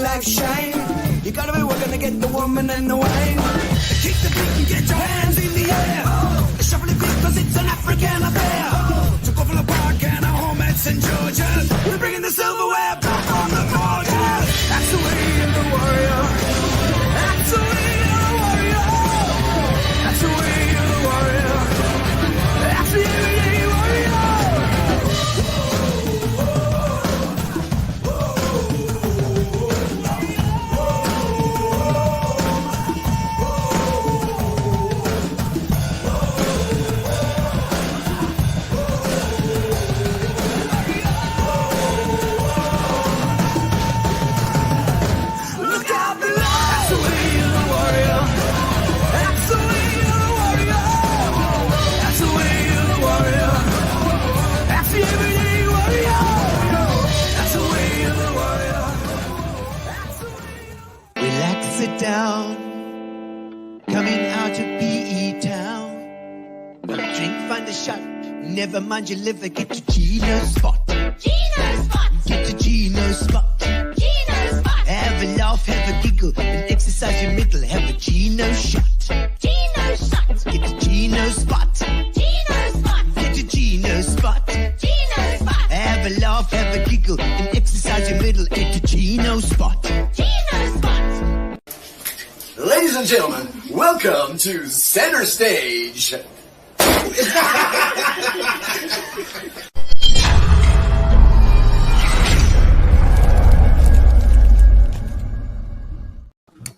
life shine. You gotta be working to get the woman and the wine. Keep the beat and get your hands in the air. Shuffle the beat cause it's an African affair. So go for the park and our home at St. George's. We're bringing the silverware back on the borders. That's the way of the warrior. That's the way of the warrior. That's the way of the warrior. That's the everyday warrior. Down, coming out of PE town. Got a drink, find a shot. Never mind your liver, get to Gino spot. Gino spot. Get to Gino spot. Gino spot. Have a laugh, have a giggle, and exercise your middle. Have a Gino shot. Gino shot. Get to Gino spot. Gino spot. Get to Gino spot. Gino spot. Have a laugh, have a giggle, and exercise your middle. Get to Gino spot. Gino spot. Ladies and gentlemen, welcome to Center Stage.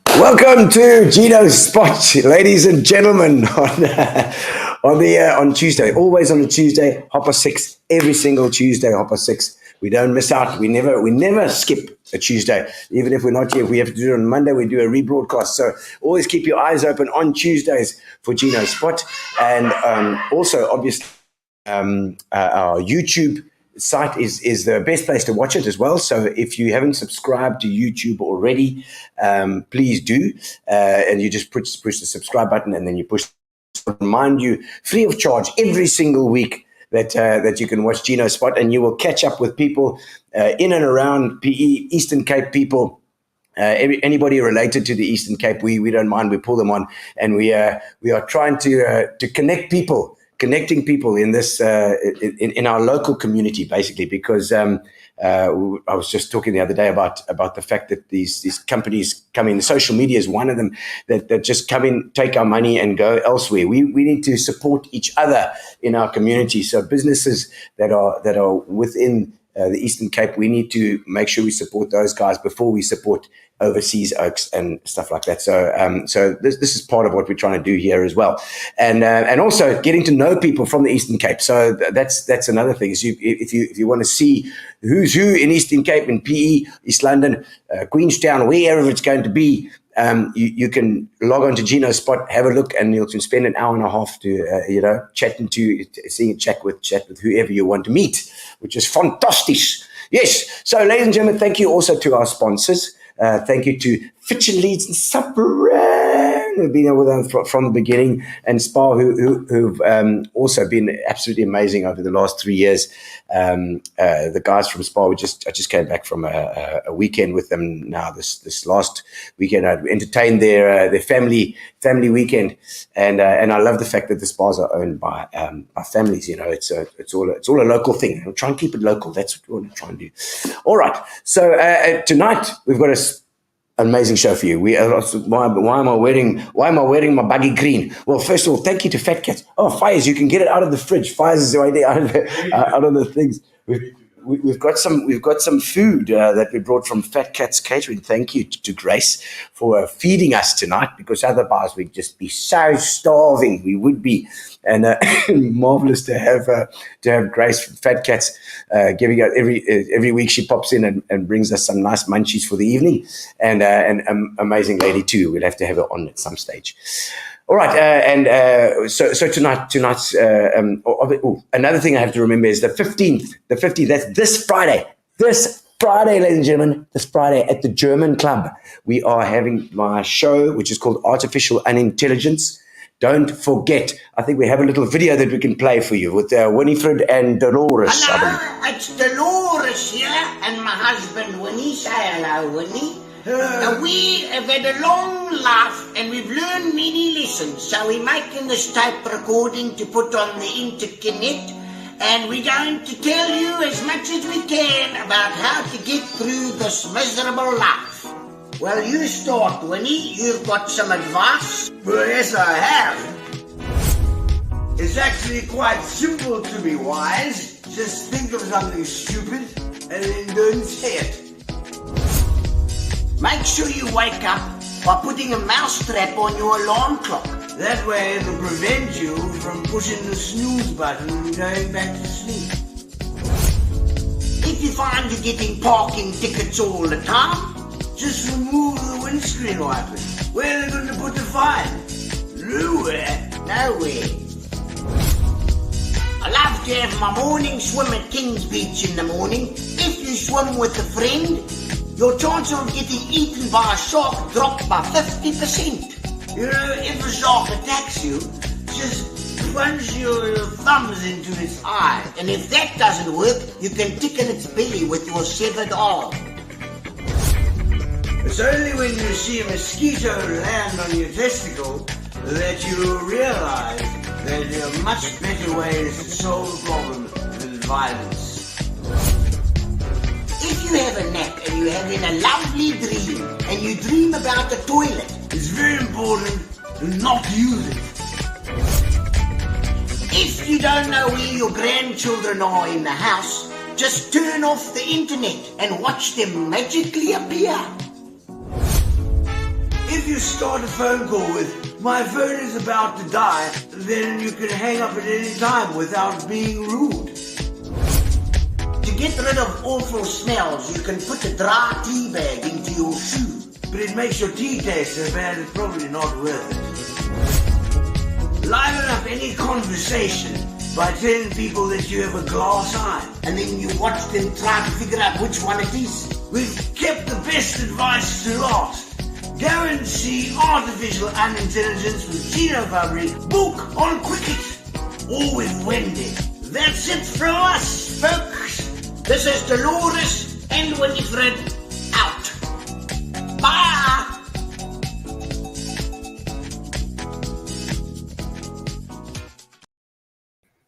Welcome to Gino's Spot, ladies and gentlemen, on Tuesday. Always on a Tuesday, 6:30, every single Tuesday, 6:30. We don't miss out. We never skip a Tuesday. Even if we're not here, if we have to do it on Monday, we do a rebroadcast. So always keep your eyes open on Tuesdays for Gino's Spot. And also, obviously, our YouTube site is the best place to watch it as well. So if you haven't subscribed to YouTube already, please do. And you just push the subscribe button, and then you push, remind you, free of charge, every single week, that you can watch Gino's Spot, and you will catch up with people in and around PE, Eastern Cape people, anybody related to the Eastern Cape. We don't mind. We pull them on, and we are trying to connecting people in this in our local community, basically, because I was just talking the other day about the fact that these companies come in. Social media is one of them that just come in, take our money, and go elsewhere. We need to support each other in our community. So businesses that are within the Eastern Cape, we need to make sure we support those guys before we support overseas oaks and stuff like that. So this is part of what we're trying to do here as well, and also getting to know people from the Eastern Cape. So that's another thing. Is if you want to see who's who in Eastern Cape, in PE, East London, Queenstown, wherever it's going to be, you can log on to Gino's Spot, have a look, and you can spend an hour and a half to chat with whoever you want to meet, which is fantastic. Yes. So, ladies and gentlemen, thank you also to our sponsors. Thank you to Fitch and Leeds and Subran, who've been with them from the beginning, and Spa, who've also been absolutely amazing over the last 3 years. The guys from Spa, I just came back from a weekend with them now. This last weekend, I entertained their family weekend, and I love the fact that the spas are owned by families. You know, it's all a local thing. We'll try and keep it local. That's what we want to try and do. All right. So tonight we've got an amazing show for you. Why am I wearing my baggy green? Well, first of all, thank you to Fat Cats. Oh, Fires, you can get it out of the fridge. Fires is right there out of the things. We've got some food that we brought from Fat Cats Catering. Thank you to Grace for feeding us tonight, because otherwise we'd just be so starving. We would be, and marvelous to have Grace from Fat Cats giving out every week. She pops in and brings us some nice munchies for the evening, and an amazing lady too. We'll have to have her on at some stage. All right, so tonight's another thing I have to remember is the 15th. The 15th. That's this Friday. This Friday, ladies and gentlemen. This Friday at the German Club, we are having my show, which is called Artificial Unintelligence. Don't forget. I think we have a little video that we can play for you with Winifred and Dolores. Hello, it's Dolores here, and my husband Winnie. Say hello, Winnie. We have had a long life and we've learned many lessons, so we're making this tape recording to put on the internet, and we're going to tell you as much as we can about how to get through this miserable life. Well, you start, Winnie. You've got some advice? Well, yes, I have. It's actually quite simple to be wise. Just think of something stupid and then don't say it. Make sure you wake up by putting a mousetrap on your alarm clock. That way it'll prevent you from pushing the snooze button and going back to sleep. If you find you're getting parking tickets all the time, just remove the windscreen wipers. Where are they going to put the fine? Nowhere. Nowhere. I love to have my morning swim at King's Beach in the morning. If you swim with a friend, your chance of getting eaten by a shark dropped by 50%. You know, if a shark attacks you, just plunge your thumbs into its eye. And if that doesn't work, you can tickle its belly with your severed arm. It's only when you see a mosquito land on your testicle that you realize that there are much better ways to solve a problem than violence. If you have a nap and you're having a lovely dream and you dream about a toilet, it's very important to not use it. If you don't know where your grandchildren are in the house, just turn off the internet and watch them magically appear. If you start a phone call with, "My phone is about to die," then you can hang up at any time without being rude. To get rid of awful smells, you can put a dry tea bag into your shoe. But it makes your tea taste so bad it's probably not worth it. Liven up any conversation by telling people that you have a glass eye. And then you watch them try to figure out which one it is. We've kept the best advice to last. Go and see Artificial Unintelligence with Gino Fabbri. Book on Cricket or with Wendy. That's it from us, folks. This is Dolores and Winifred out. Bye.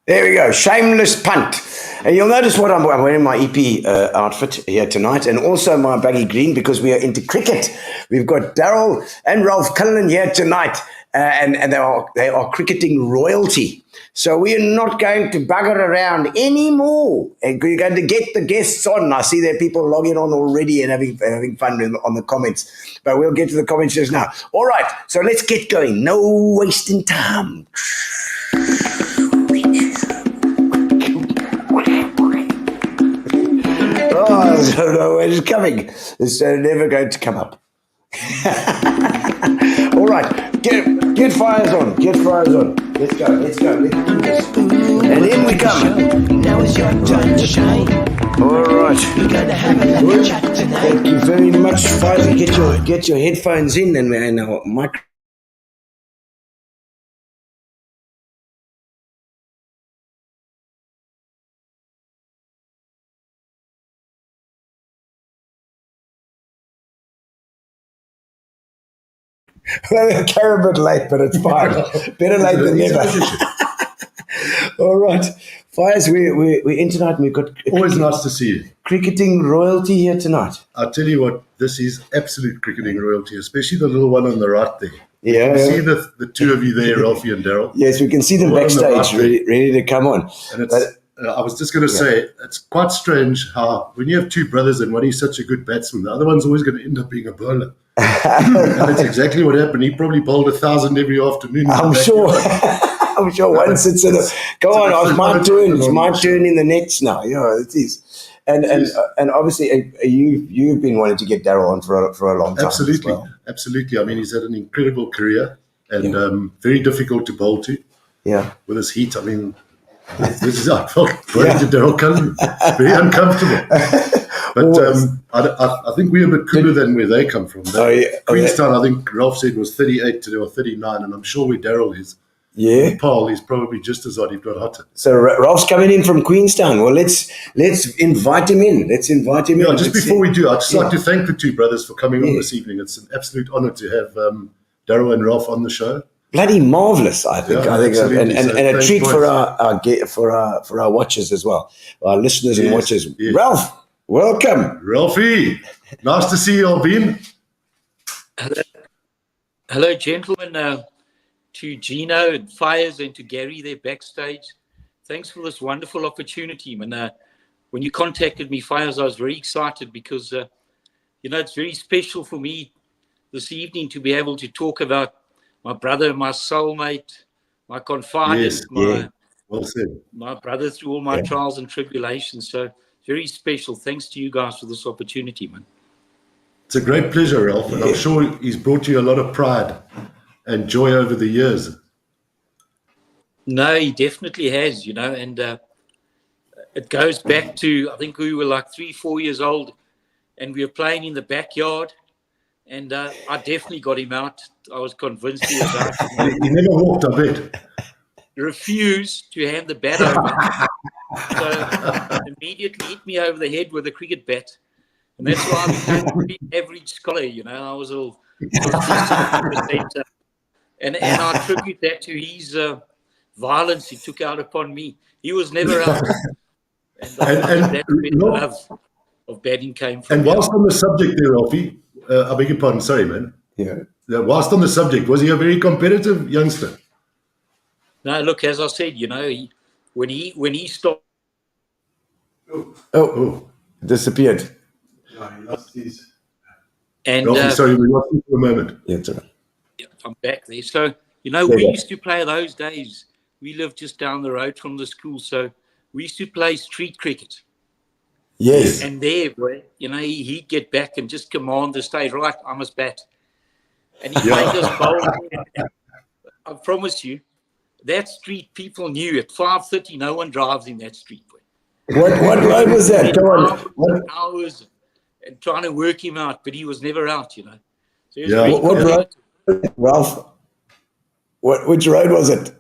There we go. Shameless punt. And you'll notice what I'm wearing my EP outfit here tonight, and also my baggy green because we are into cricket. We've got Darryl and Darryl Cullinan here tonight, and they are cricketing royalty. So we are not going to bugger around anymore. And we're going to get the guests on. I see there are people logging on already and having fun on the comments. But we'll get to the comments just now. All right, so let's get going. No wasting time. Oh, I don't know where it's coming. It's never going to come up. All right, get fires on. Get fires on. Let's go. Let's do this. And in we come. Now it's your turn to shine. All right. We're gonna have a lovely chat tonight. Thank you very much, Fabbri. Get your headphones in and our mic. Well, we're a bit late, but it's fine. Better late than never. All right. Fires, we're in tonight and we've got... Always nice to see you. Cricketing royalty here tonight. I'll tell you what, this is absolute cricketing royalty, especially the little one on the right there. Yeah. You see the two of you there, Ralphie and Darryl? Yes, we can see them backstage, ready to come on. And I was just going to say, it's quite strange how when you have two brothers and one is such a good batsman, the other one's always going to end up being a bowler. And that's exactly what happened. He probably bowled 1,000 every afternoon. I'm sure. I'm sure once it's in a... Go on, it's my turn. It's my turn in the nets now. Yeah, it is. And obviously, you've been wanting to get Darryl on for a long time. Absolutely. As well. Absolutely. I mean, he's had an incredible career and very difficult to bowl to. Yeah. With his heat, I mean... This is I felt bowling to Darryl Cullinan. Very uncomfortable. But I think we're a bit cooler than where they come from. Queenstown, I think Ralph said, was 38 today or 39, and I'm sure where Darryl is. Yeah. Paul is probably just as hot, if not hotter. So Ralph's coming in from Queenstown. Well, let's invite him in. Let's invite him in. Yeah, just before we do, I'd just like Yeah. to thank the two brothers for coming on this evening. It's an absolute honour to have Darryl and Ralph on the show. Bloody marvelous, I think. Yeah, I think, absolutely. and So a thanks, treat boys. for our watchers as well, our listeners and Yes, watchers. yes. Ralph, welcome. Ralphie, nice to see you, Albin. Hello, gentlemen, to Gino and Fires and to Gary there backstage. Thanks for this wonderful opportunity. When you contacted me, Fires, I was very excited because, it's very special for me this evening to be able to talk about my brother, my soulmate, my confidant, Yes, well said. my brother through all my trials and tribulations. So very special. Thanks to you guys for this opportunity, man. It's a great pleasure, Ralph, and I'm sure he's brought you a lot of pride and joy over the years. No, he definitely has, and it goes back to, I think we were like 3-4 years old and we were playing in the backyard and I definitely got him out. I was convinced he was out. He never walked, I bet. He refused to hand the bat over. So immediately hit me over the head with a cricket bat. And that's why I became a pretty average scholar, I was all and I attribute that to his violence he took out upon me. He was never out. And that's where the love of batting came from. And whilst on the subject there, Ralphie, I beg your pardon, sorry, man. Yeah. Whilst on the subject, was he a very competitive youngster? No, look, as I said, when he stopped. Oh, disappeared. And Ralphie, sorry, we lost you for a moment. Yeah, it's all right. I'm back there. So, we used to play those days. We lived just down the road from the school. So we used to play street cricket. Yes. And there, boy, he'd get back and just command the stage, right, I must bat. And he made us bowl. I promise you, that street people knew at 5:30, no one drives in that street. Boy. What road was that? Come on. What, hours and trying to work him out, but he was never out, So he was Yeah. very what road, Ralph? Which road was it?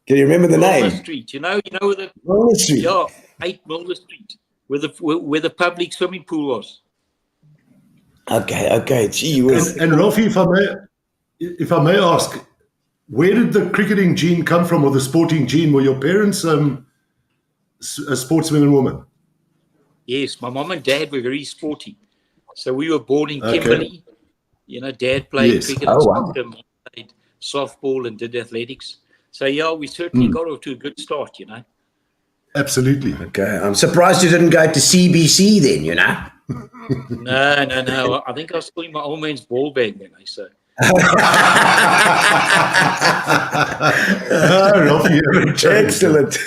Can you remember the Milner name? Street, where the Milner Street. 8 Milner Street, where the public swimming pool was. Okay. Gee whiz. And Ralphie, if I may ask, where did the cricketing gene come from, or the sporting gene? Were your parents a sportsman and woman? Yes, my mom and dad were very sporty. So we were born in Kimberley. Dad played cricket and soccer, mom played softball and did athletics. So, we certainly got off to a good start, Absolutely. Okay, I'm surprised you didn't go to CBC then, No. I think I was still in my old man's ball bag then, so. Ralph, Excellent.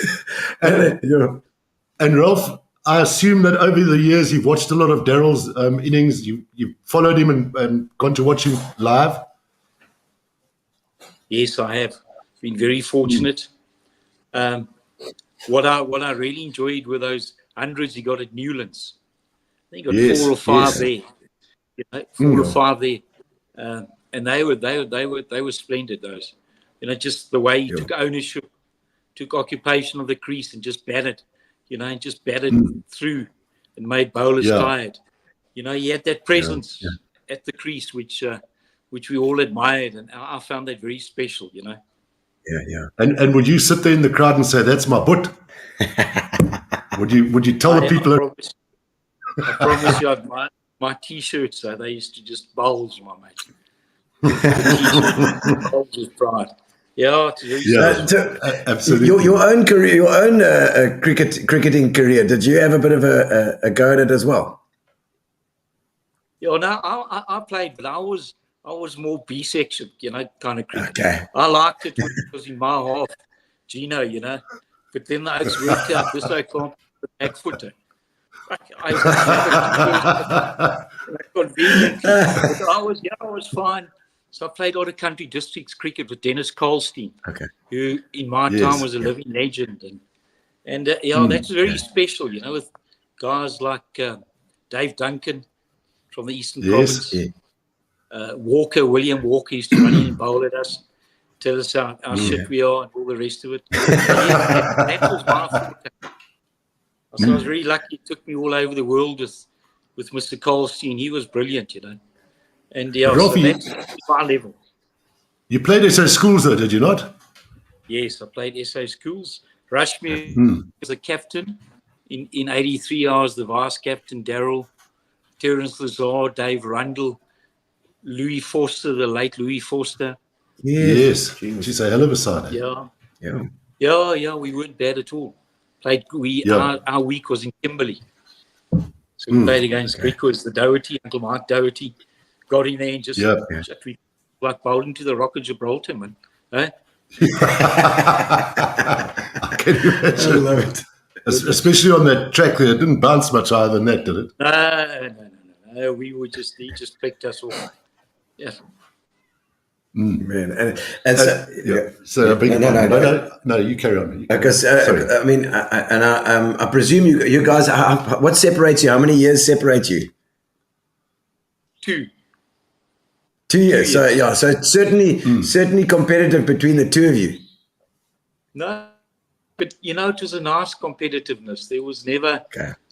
And Ralph, I assume that over the years you've watched a lot of Darryl's innings. You've followed him and gone to watch him live. Yes, I have. Been very fortunate. What I really enjoyed were those hundreds he got at Newlands. I think he got 4 or 5 there. 4 or 5 there, and they were splendid. Those, just the way he took ownership, took occupation of the crease, and just batted, and just batted through and made bowlers tired. He had that presence at the crease, which we all admired, and I found that very special. Yeah. And would you sit there in the crowd and say, "That's my butt"? Would you tell the people? I promise you, my T-shirts. So they used to just bulge, my mate. Bulge with pride. Yeah, Absolutely. Your own career, your own cricketing career. Did you have a bit of a go at it as well? Yeah, no, I played, but I was more B-section, kind of cricket. Okay. I liked it when it was in my half, Gino, But then it's worked out this I can't the back footer. Conveniently, but I was fine. So I played out of country districts cricket with Dennis Colstein, who in my time was a living legend, and that's very special, with guys like Dave Duncan from the Eastern Province. William Walker used to run in and bowl at us. tell us how shit we are and all the rest of it. That was my forte. So I was very lucky. He took me all over the world with Mr. Colstein. He was brilliant, you know. And so that's my level. You played SA schools though, did you not? Yes, I played SA schools. Rushmere was the captain. In 83, I was the vice captain. Darryll, Terence Lazar, Dave Rundle, Louis Forster, the late Louis Forster. Yes. She's a hell of a side. Yeah, we weren't bad at all. Our week was in Kimberley. So we played against Griquas, the Doherty, Uncle Mark Doherty. Got in there and just we like bowling to the Rock of Gibraltar, man. Eh? I can imagine. I love it. Especially on that track there. It didn't bounce much higher than that, did it? No. We were he just picked us off. Yeah. Man, and so no, you carry on. Because I mean, I presume you guys. What separates you? How many years separate you? 2. 2 years. So it's certainly competitive between the two of you. No, but it was a nice competitiveness. There was never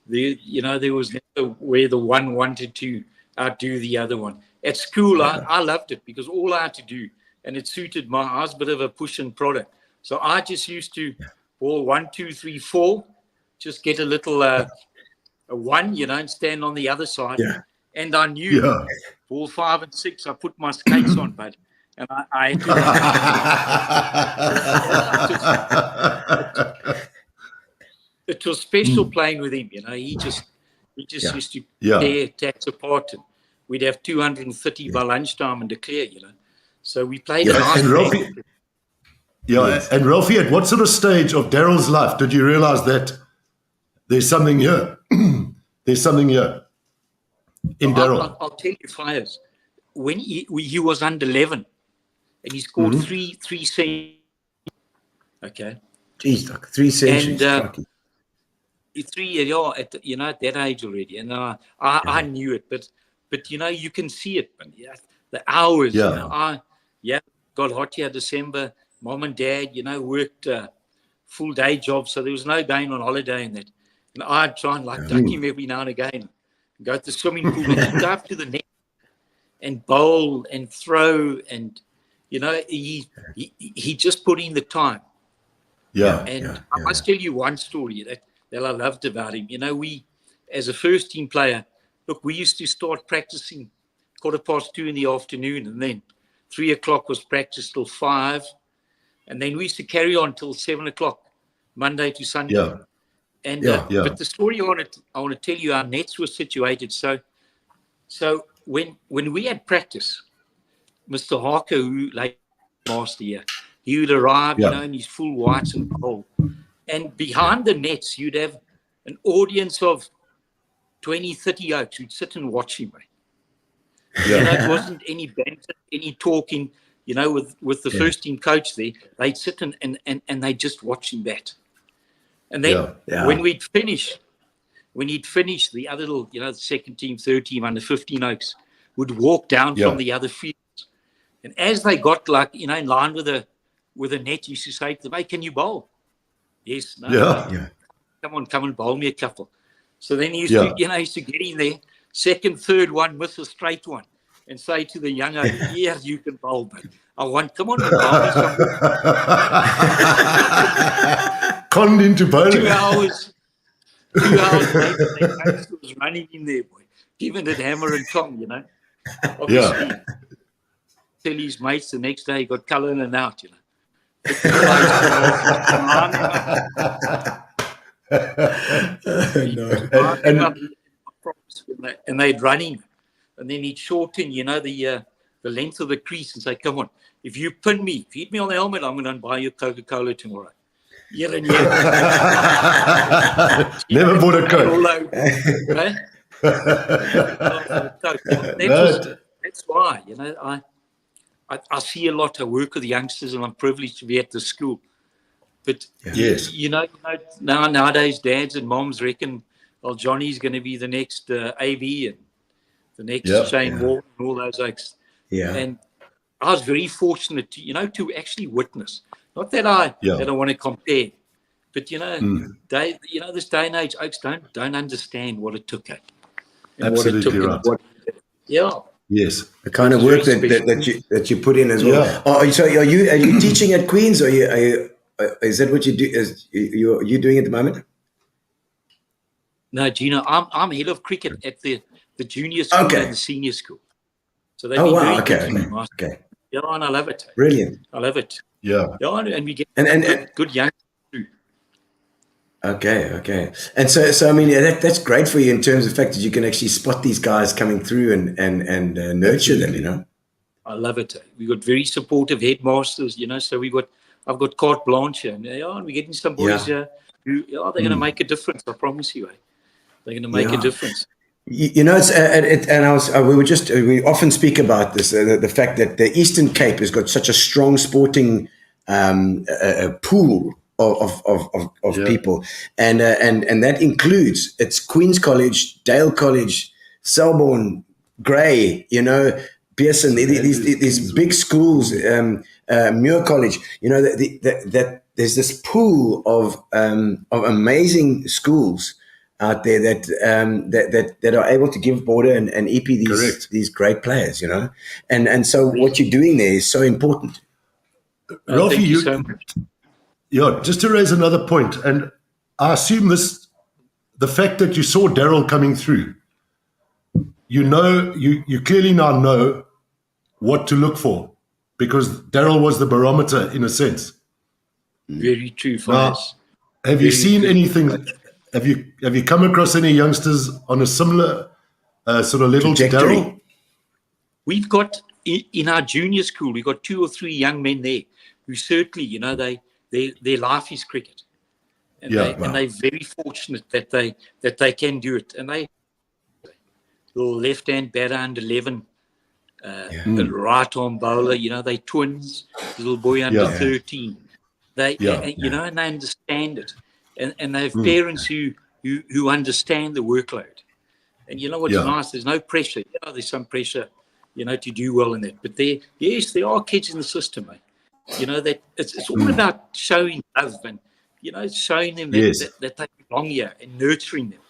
there was never where the one wanted to outdo the other one. At school, I loved it because all I had to do, and it suited I was a bit of a push and product. So I just used to ball 1, 2, 3, 4, just get a little a 1, and stand on the other side. Yeah. And I knew ball 5 and 6, I put my skates on, bud. And I it was special playing with him, He just used to tear tats apart, and we'd have 230 by lunchtime and declare, So we played a nice game. And Ralphie, at what sort of stage of Darryl's life did you realize that there's something here? There's something here in Darryll. I'll tell you, Fires, when he was under 11 and he scored three centuries. Okay. Jeez, like 3 centuries. And 3, at that age already. And I knew it, but you can see it. The hours. I got hot here December. Mom and Dad, worked full day jobs, so there was no going on holiday and that. And I'd try and duck him every now and again, go to the swimming pool and go up to the net and bowl and throw, and he just put in the time. I must tell you one story that I loved about him. We, as a first team player, look, we used to start practicing 2:15 in the afternoon, and then 3 o'clock was practice till 5, and then we used to carry on till 7 o'clock, Monday to Sunday. But the story I want to tell you, our nets were situated. So when we had practice, Mr. Harker, who late master here, he would arrive, in his full whites and gold, and behind the nets, you'd have an audience of 20, 30 oaks who'd sit and watch him. It wasn't any banter, any talking, with the first team coach there. They'd sit and they'd just watch him bat. And then when he'd finish, the other little, the second team, third team, under 15 oaks would walk down from the other fields. And as they got in line with the net, he used to say to them, "Hey, can you bowl?" Yes, no. Come and bowl me a couple. So then he used to, he used to get in there, second, third one, miss a straight one, and say to the younger, "Yes, you can bowl, but come on, and bowl me something." Conned into bowling. 2 hours later, the youngster was running in there, boy, giving it hammer and tong, Obviously, tell his mates the next day he got Cullinan out, And they'd run him, and then he'd shorten, the length of the crease, and say, "Come on, if you pin me, if you hit me on the helmet, I'm going to buy you Coca-Cola tomorrow." Year and year. Never bought a Coke. That's why, I see a lot. I work with youngsters, and I'm privileged to be at the school. But nowadays, dads and moms reckon, well, Johnny's going to be the next AV and the next Shane Warne and all those oaks. And I was very fortunate to actually witness. Not that I want to compare, but this day and age, oaks don't understand what it took. Absolutely right. Yes, the kind of work that you put in as well. So are you teaching at Queen's, or is that what you do? You doing at the moment? No, Gino, I'm head of cricket at the junior school and the senior school. So they've been very good to me. Okay. Yeah, and I love it. Brilliant. I love it. Yeah. Yeah, and we get good young. Okay. And so I mean, that's great for you in terms of the fact that you can actually spot these guys coming through and nurture them, I love it. We got very supportive headmasters, so I've got carte blanche, and we're getting some boys who they're going to make a difference. I promise you, they're going to make a difference. We often speak about this, the fact that the Eastern Cape has got such a strong sporting pool of people, and that includes it's Queen's College, Dale College, Selborne, Grey, Pearson, these big schools, Muir College. That there's this pool of amazing schools out there that are able to give Border and EP these great players, and so what you're doing there is so important. Ralphie, thank you so much. Yeah, just to raise another point, and I assume the fact that you saw Darryl coming through, you clearly now know what to look for, because Darryl was the barometer in a sense. Very true for us. Have you seen anything? Have you come across any youngsters on a similar sort of level to Darryl? We've got in our junior school, we've got 2 or 3 young men there who certainly, their life is cricket, and they're very fortunate that they can do it. And they little left-hand batter under 11, the right-arm bowler. They twins, little boy under 13. And they understand it, and they have parents who understand the workload. And what's nice? There's no pressure. There's some pressure, to do well in that. But there are kids in the system, mate. That it's all about showing love and showing them that they belong here and nurturing them.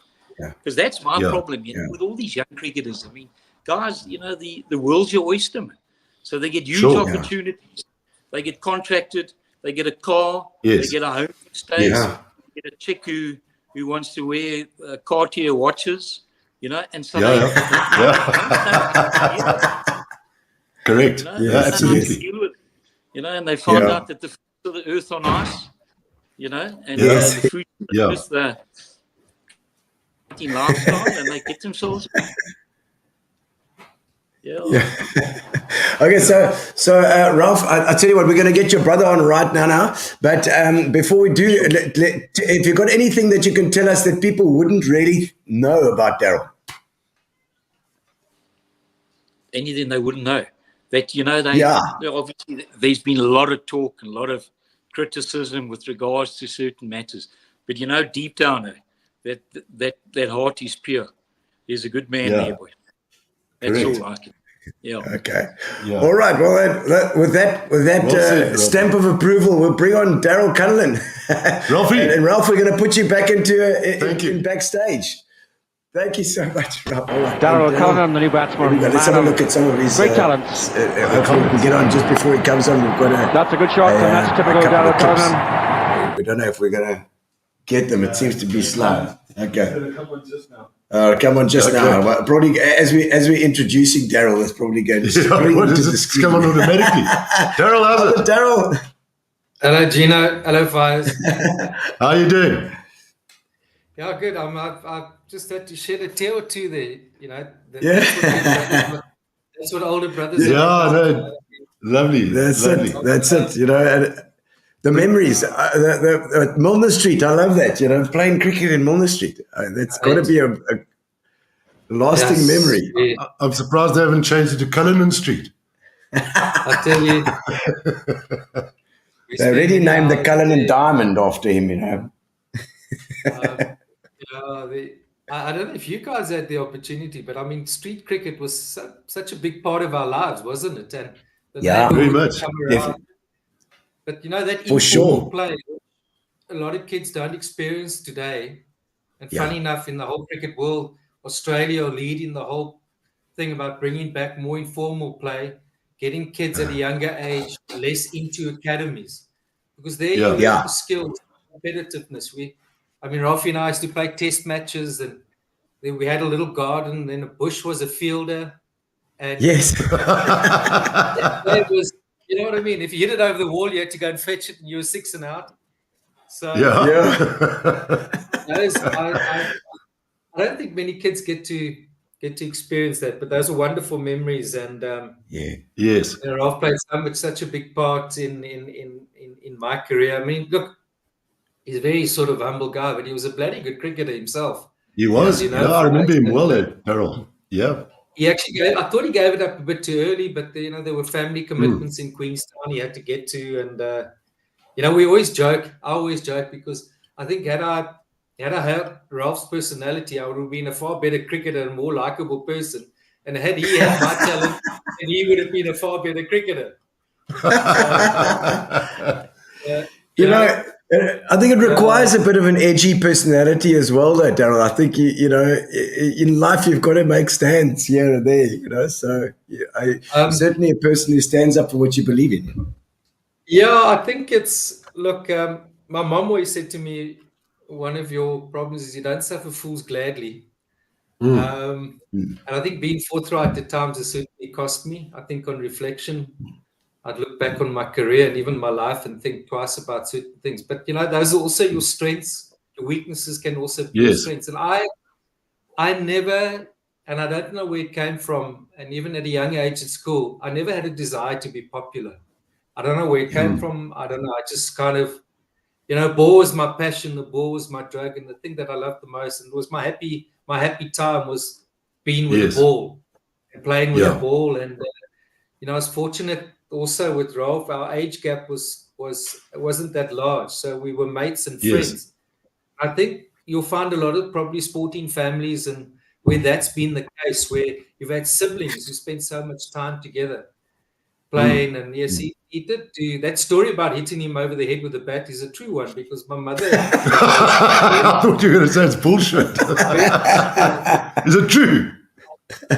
Because that's my problem, with all these young cricketers. I mean, guys, the world's your oyster, man. So they get huge opportunities. They get contracted. They get a car. They get a home stay. They get a chick who wants to wear Cartier watches. And so correct. Absolutely. And they find out that the fruits of the earth are nice, and the fruits of the earth, the lifestyle, and they get themselves. Okay, so Ralph, I tell you what, we're going to get your brother on right now. But before we do, if you've got anything that you can tell us that people wouldn't really know about Darryl. Anything they wouldn't know. That, obviously there's been a lot of talk and a lot of criticism with regards to certain matters. But, deep down, that heart is pure. There's a good man there, boy. That's all I can. Yeah. Okay. Yeah. All right. Well, with that stamp of approval, we'll bring on Darryl Cullinan. Ralphie. and Ralph, we're going to put you back in backstage. Thank you so much, Ralph. Right. Darryl Cullinan, the new batsman. Let's have a look at some of his great talents. Hopefully we can get on just before he comes on. We've got that's a good shot, and that's typical Darryl Cullinan. We don't know if we're going to get them. It seems to be slow. Okay. Come on just now. Well, probably as we're introducing Darryl, it's probably going to spring into the screen. Come on automatically. Darryl, how's it? Darryl. Hello, Gino. Hello, Fires. How are you doing? Yeah, good. I've just had to shed a tear or two there. That's what older brothers are. No, lovely. That's it. And the memories, the Milner Street. I love that. Playing cricket in Milner Street. That's got to be a lasting memory. Yeah. I'm surprised they haven't changed it to Cullinan Street. I tell you, they already named the Cullinan Diamond after him. I don't know if you guys had the opportunity, but I mean, street cricket was such a big part of our lives, wasn't it? And The Yeah, very neighborhood much. come around. Definitely. But you know, that For informal sure. play, a lot of kids don't experience today. And Yeah. funny enough, in the whole cricket world, Australia are leading the whole thing about bringing back more informal play, getting kids at a younger age less into academies, because there you Yeah. learn Yeah. the skills, competitiveness. I mean, Ralphie and I used to play test matches, and then we had a little garden. Then Bush was a fielder, and Yes. it was, you know what I mean. If you hit it over the wall, you had to go and fetch it, and you were 6 and out. So Yeah. those, I don't think many kids get to experience that, but those are wonderful memories. And Yeah. Yes. you know, Ralph played such a big part in my career. I mean, look, he's a very sort of humble guy, but he was a bloody good cricketer himself. He was. You know, Yeah, I remember him well, Darryl. Yeah. He actually I thought he gave it up a bit too early, but you know, there were family commitments in Queenstown he had to get to, and you know, we always joke. I always joke because I think had I had Ralph's personality, I would have been a far better cricketer and more likable person. And had he had my talent, then he would have been a far better cricketer. You know, I think it requires a bit of an edgy personality as well, though, Darryl. I think, you know, in life you've got to make stands here and there, you know. So certainly a person who stands up for what you believe in. Yeah, I think it's, look, my mom always said to me, one of your problems is you don't suffer fools gladly. And I think being forthright at times has certainly cost me. I think on reflection, I'd look back on my career and even my life and think twice about certain things. But, you know, those are also your strengths. Your weaknesses can also be your strengths. And I never, and I don't know where it came from, and even at a young age at school, I never had a desire to be popular. I don't know where it came from. I don't know. I just kind of, you know, ball was my passion. The ball was my drug, and the thing that I loved the most, and it was my happy time was being with the ball and playing with the ball. And you know, I was fortunate also with Ralph. Our age gap wasn't that large, so we were mates and friends. I think you'll find a lot of probably sporting families and where that's been the case, where you've had siblings who spend so much time together playing. And yes, he did do that. Story about hitting him over the head with a bat is a true one, because my mother I thought you were going to say it's bullshit. Is it true?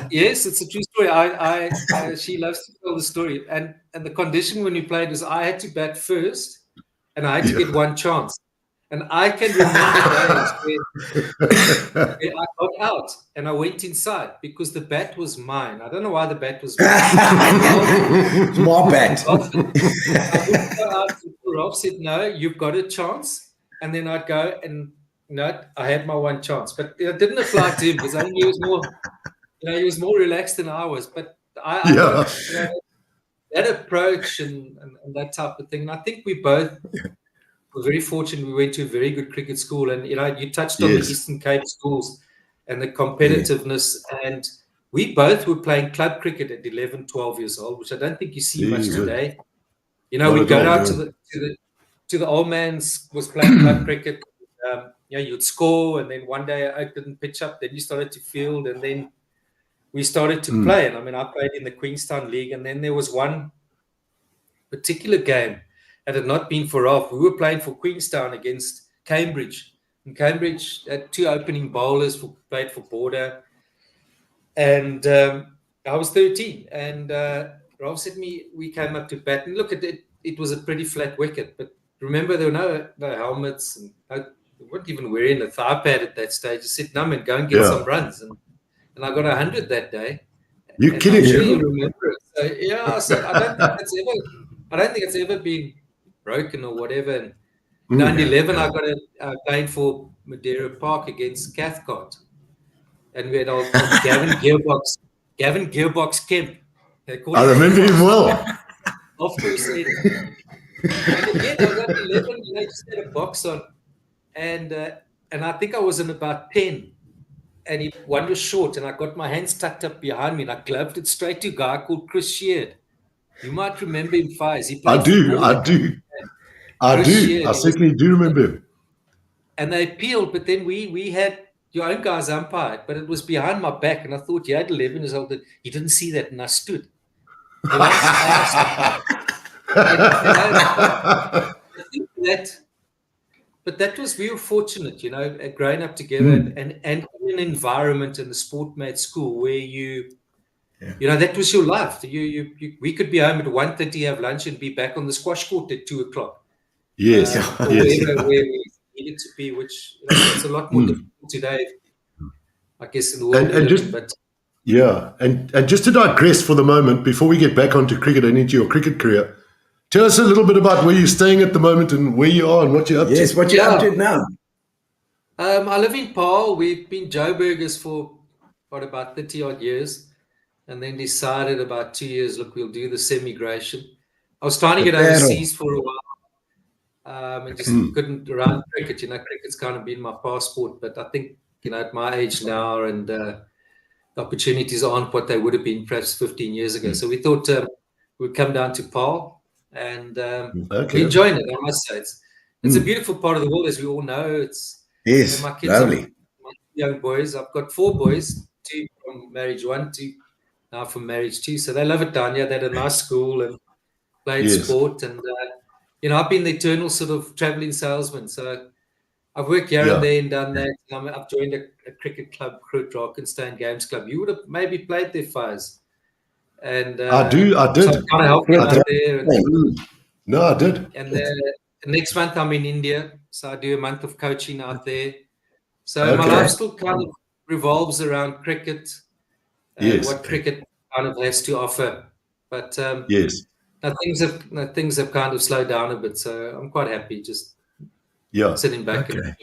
Yes, it's a true story. She loves to tell the story, and the condition when we played was I had to bat first and I had to get one chance. And I can remember days where I got out and I went inside because the bat was mine. I don't know why the bat was mine. It's my bat. Ralph said, no, you've got a chance. And then I'd go and, no, I had my one chance. But it didn't apply to him because I think he was more, you know, he was more relaxed than I was. But I got, you know, that approach and that type of thing. And I think we both were very fortunate. We went to a very good cricket school. And, you know, you touched on the Eastern Cape schools and the competitiveness. And we both were playing club cricket at 11, 12 years old, which I don't think you see much today. You know, we'd go down to the old man's was playing club cricket. You know, you'd score, and then one day Oak didn't pitch up. Then you started to field, and then we started to play. And I mean, I played in the Queenstown League, and then there was one particular game that had not been for Ralph. We were playing for Queenstown against Cambridge. And Cambridge had two opening bowlers who played for Border. And I was 13. And Ralph said to me, we came up to bat. And look, it was a pretty flat wicket. But remember, there were no helmets. And they weren't even wearing a thigh pad at that stage. I said, no, man, go and get some runs. And I got 100 that day. You're kidding me. I'm sure you remember it. So, yeah, so I don't think it's ever been broken or whatever. And in 2011, I got played for Madeira Park against Cathcart. And we had old Gavin Gearbox Kemp. I remember him well. After he said, and again, I got 11, you know, just had a box on. And I think I was in about 10. And one was short, and I got my hands tucked up behind me, and I gloved it straight to a guy called Chris Sheard. You might remember him, Fies. I do. I certainly do remember him. And they appealed, but then we had your own guys umpired, but it was behind my back, and I thought, you had 11 years old. He didn't see that, and I stood. You know, I think but that was, we were fortunate, you know, growing up together and in an environment in the sport mate school where you know, that was your life. We could be home at 1:30, have lunch, and be back on the squash court at 2:00. Yes, or where we needed to be, which, you know, it's a lot more difficult today, I guess, in the world. And just to digress for the moment, before we get back onto cricket and into your cricket career, tell us a little bit about where you're staying at the moment and where you are and what you're up to. Yes, what you're up to now. I live in Paarl. We've been Joburgers for about 30 odd years, and then decided about 2 years, look, we'll do the semi-migration. I was trying to get overseas for a while, and just couldn't around cricket. You know, cricket's kind of been my passport, but I think, you know, at my age now, and the opportunities aren't what they would have been perhaps 15 years ago. So we thought we'd come down to Paarl, and we're enjoying it, I must say. It's a beautiful part of the world, as we all know. Yes, my kids lovely. my young boys. I've got 4 boys, 2 from marriage 1, 2 now from marriage 2. So they love it down here. They had a nice school and played sport. And, you know, I've been the eternal sort of traveling salesman. So I've worked here and there and done that. And I've joined a cricket club, Drakensberg Games Club. You would have maybe played there, Fires. And I did. So I'm kind of helping out there. No, I did. And next month I'm in India. So I do a month of coaching out there. So my life still kind of revolves around cricket and what cricket kind of has to offer. But now things have kind of slowed down a bit. So I'm quite happy just sitting back and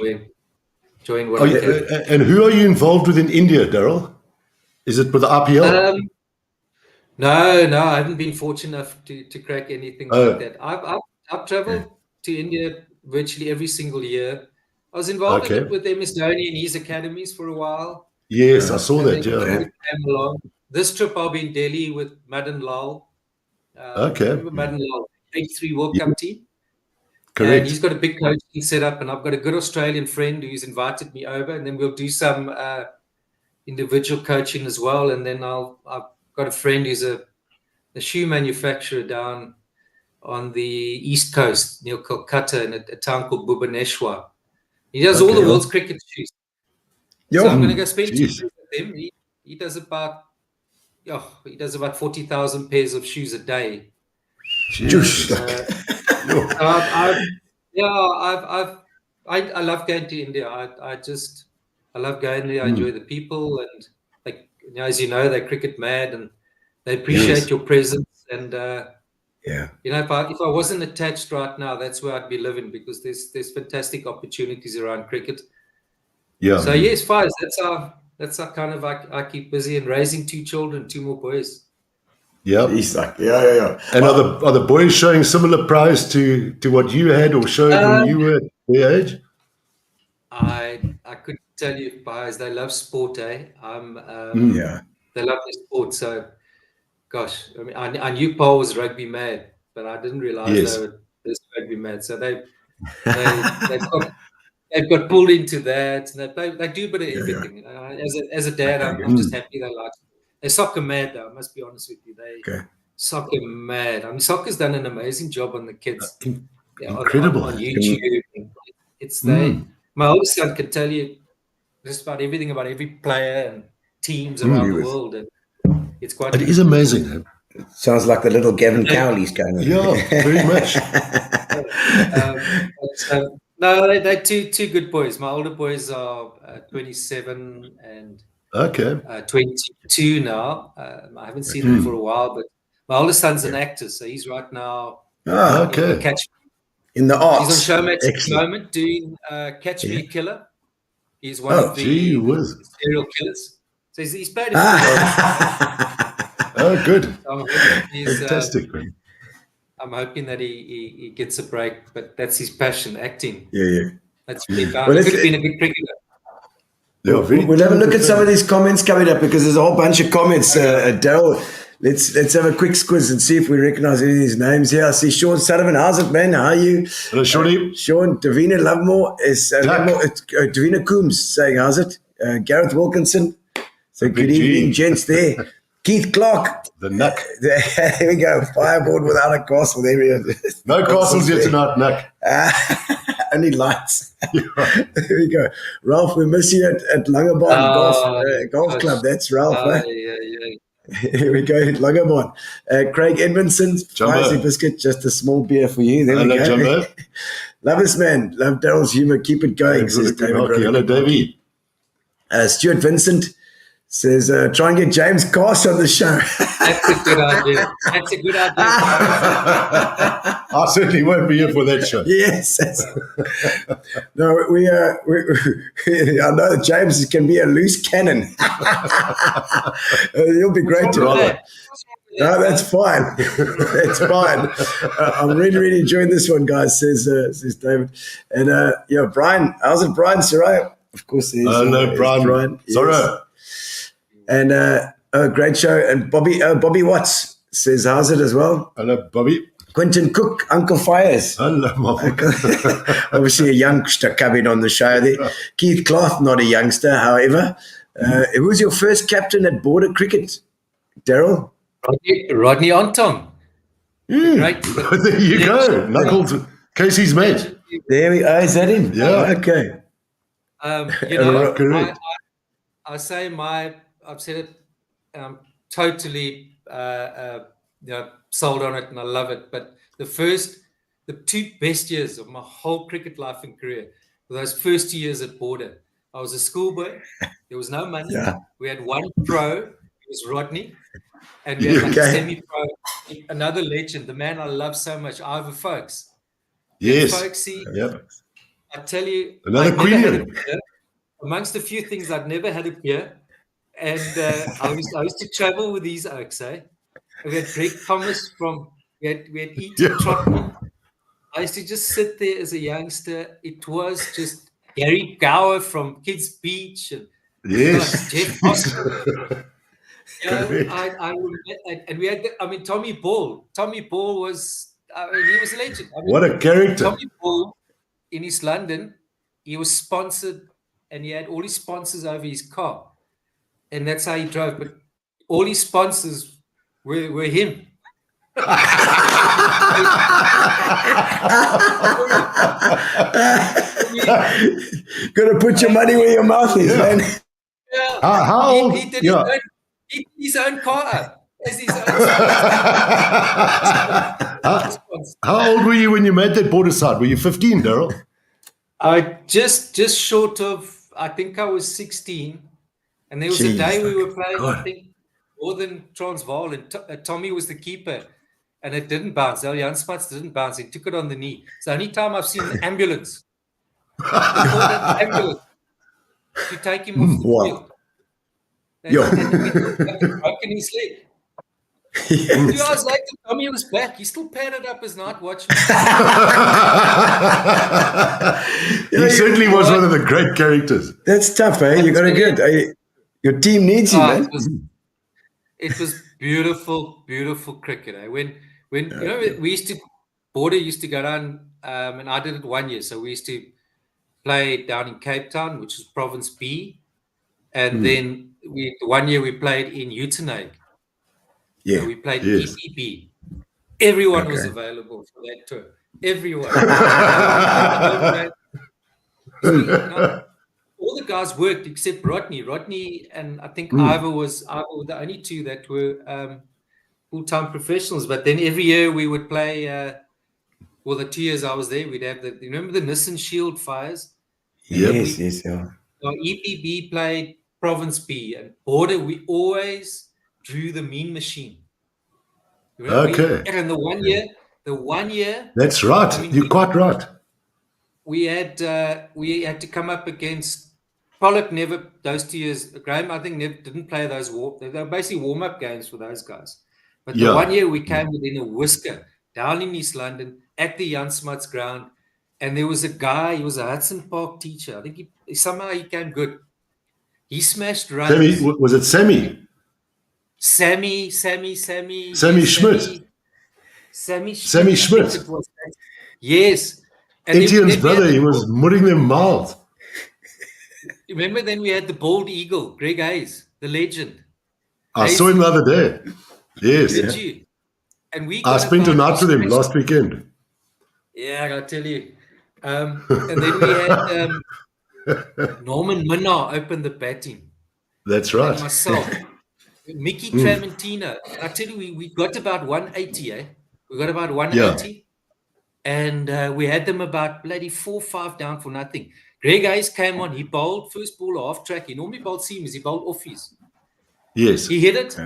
enjoying what I can. And who are you involved with in India, Darryl? Is it with the IPL? No, I haven't been fortunate enough to crack anything like that. I've traveled to India virtually every single year. I was involved in it with MS Dhoni and his academies for a while. Yes, I saw that. This trip I'll be in Delhi with Madan Lal. Remember Madan Lal, 83 World Cup team. Correct. And he's got a big coaching set up, and I've got a good Australian friend who's invited me over, and then we'll do some individual coaching as well. And then I've got a friend who's a shoe manufacturer down on the East Coast, near Kolkata, in a town called Bhubaneswar. He does all the world's cricket shoes. So I'm going to go spend 2 days with him. He does about 40,000 pairs of shoes a day. I love going to India. I love going there. I enjoy the people, and like, you know, as you know, they're cricket mad and they appreciate your presence. And you know, if I wasn't attached right now, that's where I'd be living, because there's fantastic opportunities around cricket. So yes, Fires. That's our kind of I keep busy and raising 2 children, 2 more boys. He's like, And are the boys showing similar pride to what you had or showed when you were at their age? I couldn't tell you, Fires. They love sport, eh? They love the sport. So, gosh, I mean, I knew Paul was rugby mad, but I didn't realize they were this rugby mad. So they've got pulled into that, and they do a bit of everything. As a dad, I'm just happy they like it. They're soccer mad, though. I must be honest with you. They soccer mad. I mean, soccer's done an amazing job on the kids. Incredible on YouTube. It's my oldest son can tell you just about everything about every player and teams around the world, and it's quite. It is amazing. It sounds like the little Gavin Cowley's going on. Yeah, very much. No, they're two good boys. My older boys are 27 and 22 now. I haven't seen them for a while, but my oldest son's an actor, so he's right now in the arts. He's on Showmax at the moment doing Catch Me a Killer. He's one of the serial killers. So he's played a good. Fantastic. I'm hoping that he gets a break, but that's his passion, acting. That's really fun. He could have been a good cricketer. We'll have a look at some of these comments coming up, because there's a whole bunch of comments. Darryl, let's have a quick squiz and see if we recognize any of these names here. I see Sean Sullivan. How's it, man? How are you? Hello, Shawnee. Sean, Davina Lovemore is Davina Coombs saying, how's it? Gareth Wilkinson. So good evening, gents there. Keith Clark. The Nuck. There we go. Fireboard without a castle. There we go. No castles yet tonight, Nuck. Only lights. There we go. Ralph, we miss you at Langebaan Golf Club. That's Ralph. Here we go, Langebaan. Craig Edmondson, Spicy Biscuit, just a small beer for you. There we go. Jumbo. Love this man. Love Darryl's humour. Keep it going, says David. Hello, Davey. Stuart Vincent says, try and get James Cast on the show. That's a good idea. That's a good idea. I certainly won't be here for that show. Yes. No, we I know that James can be a loose cannon. He'll be great to have. No, that's fine. That's fine. I'm really enjoying this one, guys, says David. And Brian, how's it, Brian Soraya? Of course, there's Brian. Sorry. Yes. And great show. And Bobby Watts says, how's it as well? Hello, Bobby. Quentin Cook, Uncle Fires. Hello, my obviously a youngster coming on the show there. Keith Clark, not a youngster, however. Who was your first captain at border cricket, Darryl? Rodney Anton. Right. There you go. Knuckles, Casey's mate. There we are. Is that him? Yeah. Okay. Correct. I say I've said it. Totally, sold on it, and I love it. But the 2 best years of my whole cricket life and career were those first 2 years at border. I was a schoolboy. There was no money. Yeah. We had one pro. It was Rodney. And we had a semi-pro, another legend, the man I love so much, Ivor Folks. Yes. Folksy, Yep. I tell you, Another queen. Amongst a few things, I'd never had a beer. And I used to travel with these oaks, We had Greg Thomas we had Ethan Trotman. I used to just sit there as a youngster. It was just Gary Gower from Kids Beach and Jeff Oscar. I remember, and we had, Tommy Ball. Tommy Ball was, he was a legend. What a character. Tommy Ball in East London, he was sponsored and he had all his sponsors over his car. And that's how he drove. But all his sponsors were him. Gotta put your money where your mouth is, man. Yeah. How old? He did his own car up. How old were you when you made that border side? Were you 15, Darryl? Just short of, I think I was 16. And there was a day we were playing, I think, Northern Transvaal, and Tommy was the keeper. And it didn't bounce. Jan Smuts didn't bounce. He took it on the knee. It's the only time I've seen an ambulance. Ambulance to take him off the field. And broken his leg. Yes. 2 hours later, Tommy was back. He still padded up his night watching. He certainly was one of the great characters. That's tough, You got a good. Your team needs you, man. It was beautiful, beautiful cricket. When we used to, border used to go down, and I did it 1 year. So we used to play down in Cape Town, which is Province B, and then 1 year we played in Uitenhage. Yeah, so we played EPB. Everyone was available for that tour. Everyone. All the guys worked except Rodney. Rodney and I think Ivor were the only two that were full-time professionals. But then every year we would play, the 2 years I was there, we'd have you remember the Nissan Shield fires? Yes. Our EPB played Province B, and border we always drew the mean machine. Okay. And the one year. That's right. You're quite right. We had to come up against Pollock. Never those 2 years. Graham, I think, didn't play those they were basically warm-up games for those guys. But the 1 year we came within a whisker down in East London at the Jan Smuts ground, and there was a guy. He was a Hudson Park teacher. I think he came good. He smashed runs. Sammy, was it Sammy? Sammy Schmidt. Sammy Schmidt. Yes. And Etienne's brother, he was mudding them mild. Remember then we had the bald eagle, Greg Hayes, the legend. I saw him the other day. Yes. Did you? And we I got spent a about night with him special- last weekend. Yeah, I gotta tell you. And then we had Norman Minnar open the batting. That's And right. myself, Mickey Tramontina. I tell you, we got about 180, eh? We got about 180. And we had them about bloody 4-5 down for nothing. Greg Hayes came on. He bowled first ball off track. He normally bowled seamers. He bowled offies. Yes. He hit it.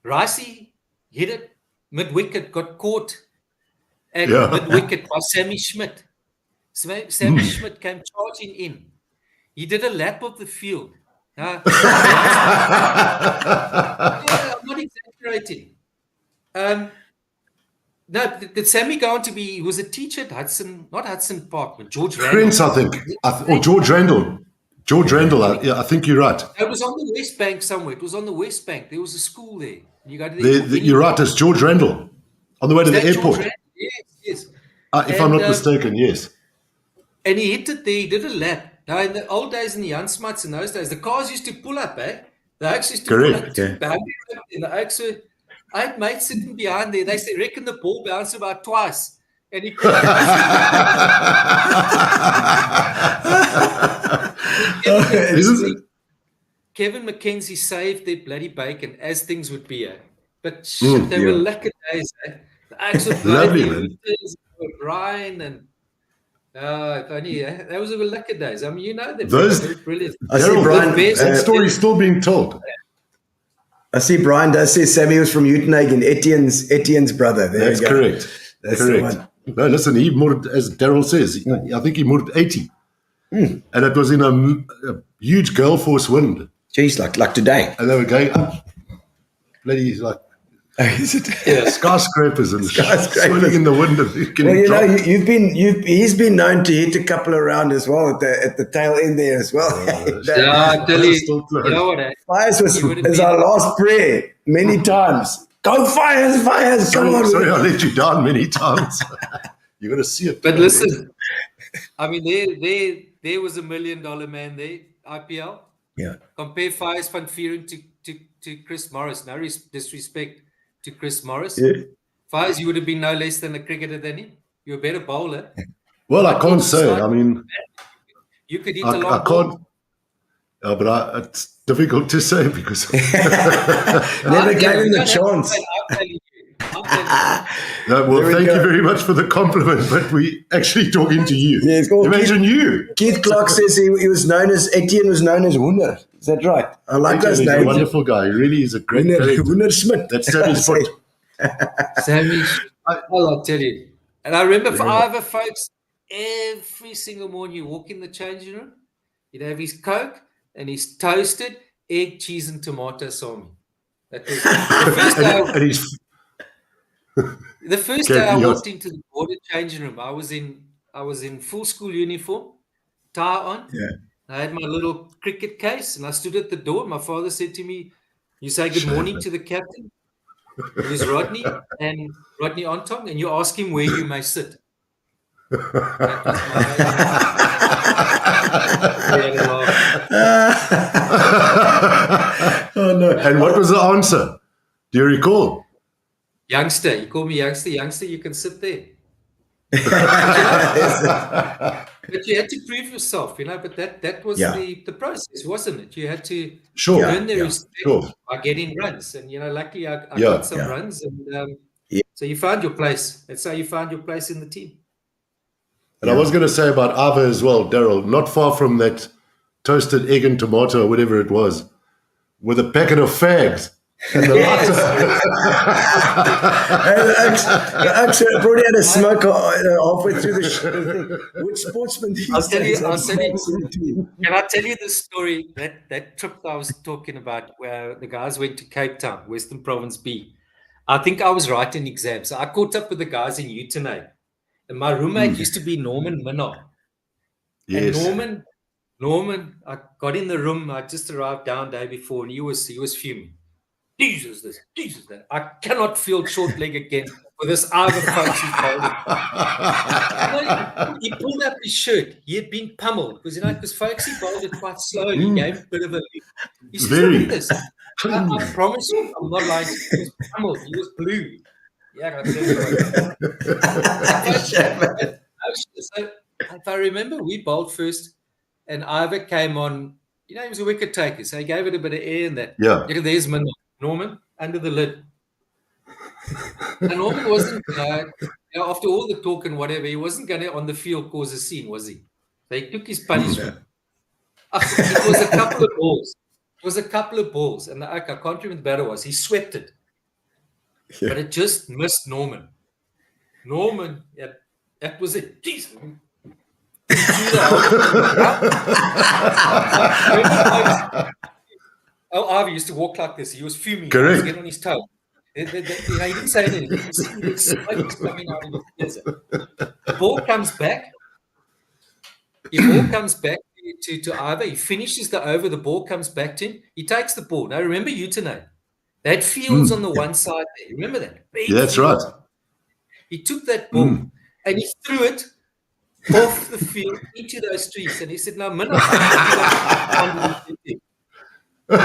Ricey hit it. Mid-wicket, got caught. And mid-wicket by Sammy Schmidt. Sammy Schmidt came charging in. He did a lap of the field. Yeah, I'm not exaggerating. No, did Sammy go on to be? He was a teacher at Hudson, not Hudson Park, but George Randall. Prince, I think. Or George Randall. George Randall. I think you're right. It was on the West Bank somewhere. It was on the West Bank. There was a school there. You go to You're right. It's George Randall on the way to the airport. Yes. If I'm not mistaken, yes. And he hit it there. He did a lap. Now, in the old days, in the Jan Smuts in those days, the cars used to pull up, eh? The Oaks used to pull up to boundary, and the Oaks were. I had mates sitting behind there. They said, reckon the ball bounced about twice. And he Kevin McKenzie saved their bloody bacon, as things would be. Eh? But shit, they were lucky days. Eh? The Oaks were lovely, man. Brian and if only, those were lucky days. I mean, you know them. Those They're brilliant. I see Brian. That story's still being told. I see Brian does say Sammy was from Uitenhage, Etienne's brother. That's correct. That's correct. the one. No, listen, he moved, as Darryl says, I think he moved 80. And it was in a huge gale force wind. Jeez, like today. And they were going up. Bloody, like, skyscrapers and swirling in the wind. He's been known to hit a couple around as well at the tail end there as well. I tell you know what? Fires was our last prayer many times. Go Fires, come on. Sorry, I let you down many times. You're going to see it. But listen, I mean, there was $1 million man there, IPL. Yeah. Compare Fires van Vuuren to Chris Morris. No disrespect to Chris Morris. Fires, you would have been no less than a cricketer than him. You're a better bowler. Well, I can't say. I mean, you could hit I a long can't. But it's difficult to say because never gave him the chance. Thank you very much for the compliment, but we actually talking to you. Yeah, imagine you. Keith Clark says he was known as Etienne was known as Wunder. Is that right? I like those names. He's a wonderful guy. He really is a great character. Wunder Schmidt. That's Sammy's foot. Sammy, I'll tell you. And I remember for Ivor folks, every single morning you walk in the changing room, he'd have his Coke and his toasted egg, cheese, and tomato salmi. That was the first day I walked into the border changing room. I was in full school uniform, tie on. Yeah. I had my little cricket case, and I stood at the door. My father said to me, "You say good morning to the captain. He's Rodney Ontong, and you ask him where you may sit." Oh no! And what was the answer? Do you recall? Youngster. He called me youngster. Youngster, you can sit there. But you had to prove yourself, you know. But that was the process, wasn't it? You had to earn their respect by getting runs, and luckily I got some runs, and so you found your place. That's how you found your place in the team. And I was going to say about Ava as well, Darryl, not far from that toasted egg and tomato or whatever it was, with a packet of fags. And the Actually, Brody had a smoke halfway through the thing. Which sportsman? I'll tell you. Can I tell you the story? That trip I was talking about, where the guys went to Cape Town, Western Province B. I think I was writing exams. So I caught up with the guys in Uitenhage, and my roommate used to be Norman Minnar. Yes. And Norman, I got in the room. I just arrived down day before, and he was fuming. Jesus this, Jesus that. I cannot field short leg again for this Ivor coach he's bowling. He pulled up his shirt. He had been pummeled because Folksy bowled it quite slowly. He gave a bit of a. He says, look at this. I promise you, I'm not lying. He was pummeled. He was blue. Yeah, I tell you what. So if I remember, we bowled first, and Ivor came on. You know, he was a wicket taker, so he gave it a bit of air and that. Yeah. There's Norman under the lid. And Norman wasn't, after all the talk and whatever, he wasn't going to on the field cause a scene, was he? So he took his punishment. It was a couple of balls. It was a couple of balls, and I can't remember the batter was. He swept it, but it just missed Norman. Norman, that was it. Jeez. Ivor used to walk like this. He was fuming. Correct. He was getting on his toe. He didn't say anything. You see the smoke coming out of his ears. The ball comes back. The ball comes back to Ivor. He finishes the over. The ball comes back to him. He takes the ball. Now, remember Utenay. They had fields on the one side there. Remember that? Yeah, that's right. He took that ball and he threw it off the field into those trees. And he said, no, minute. Oh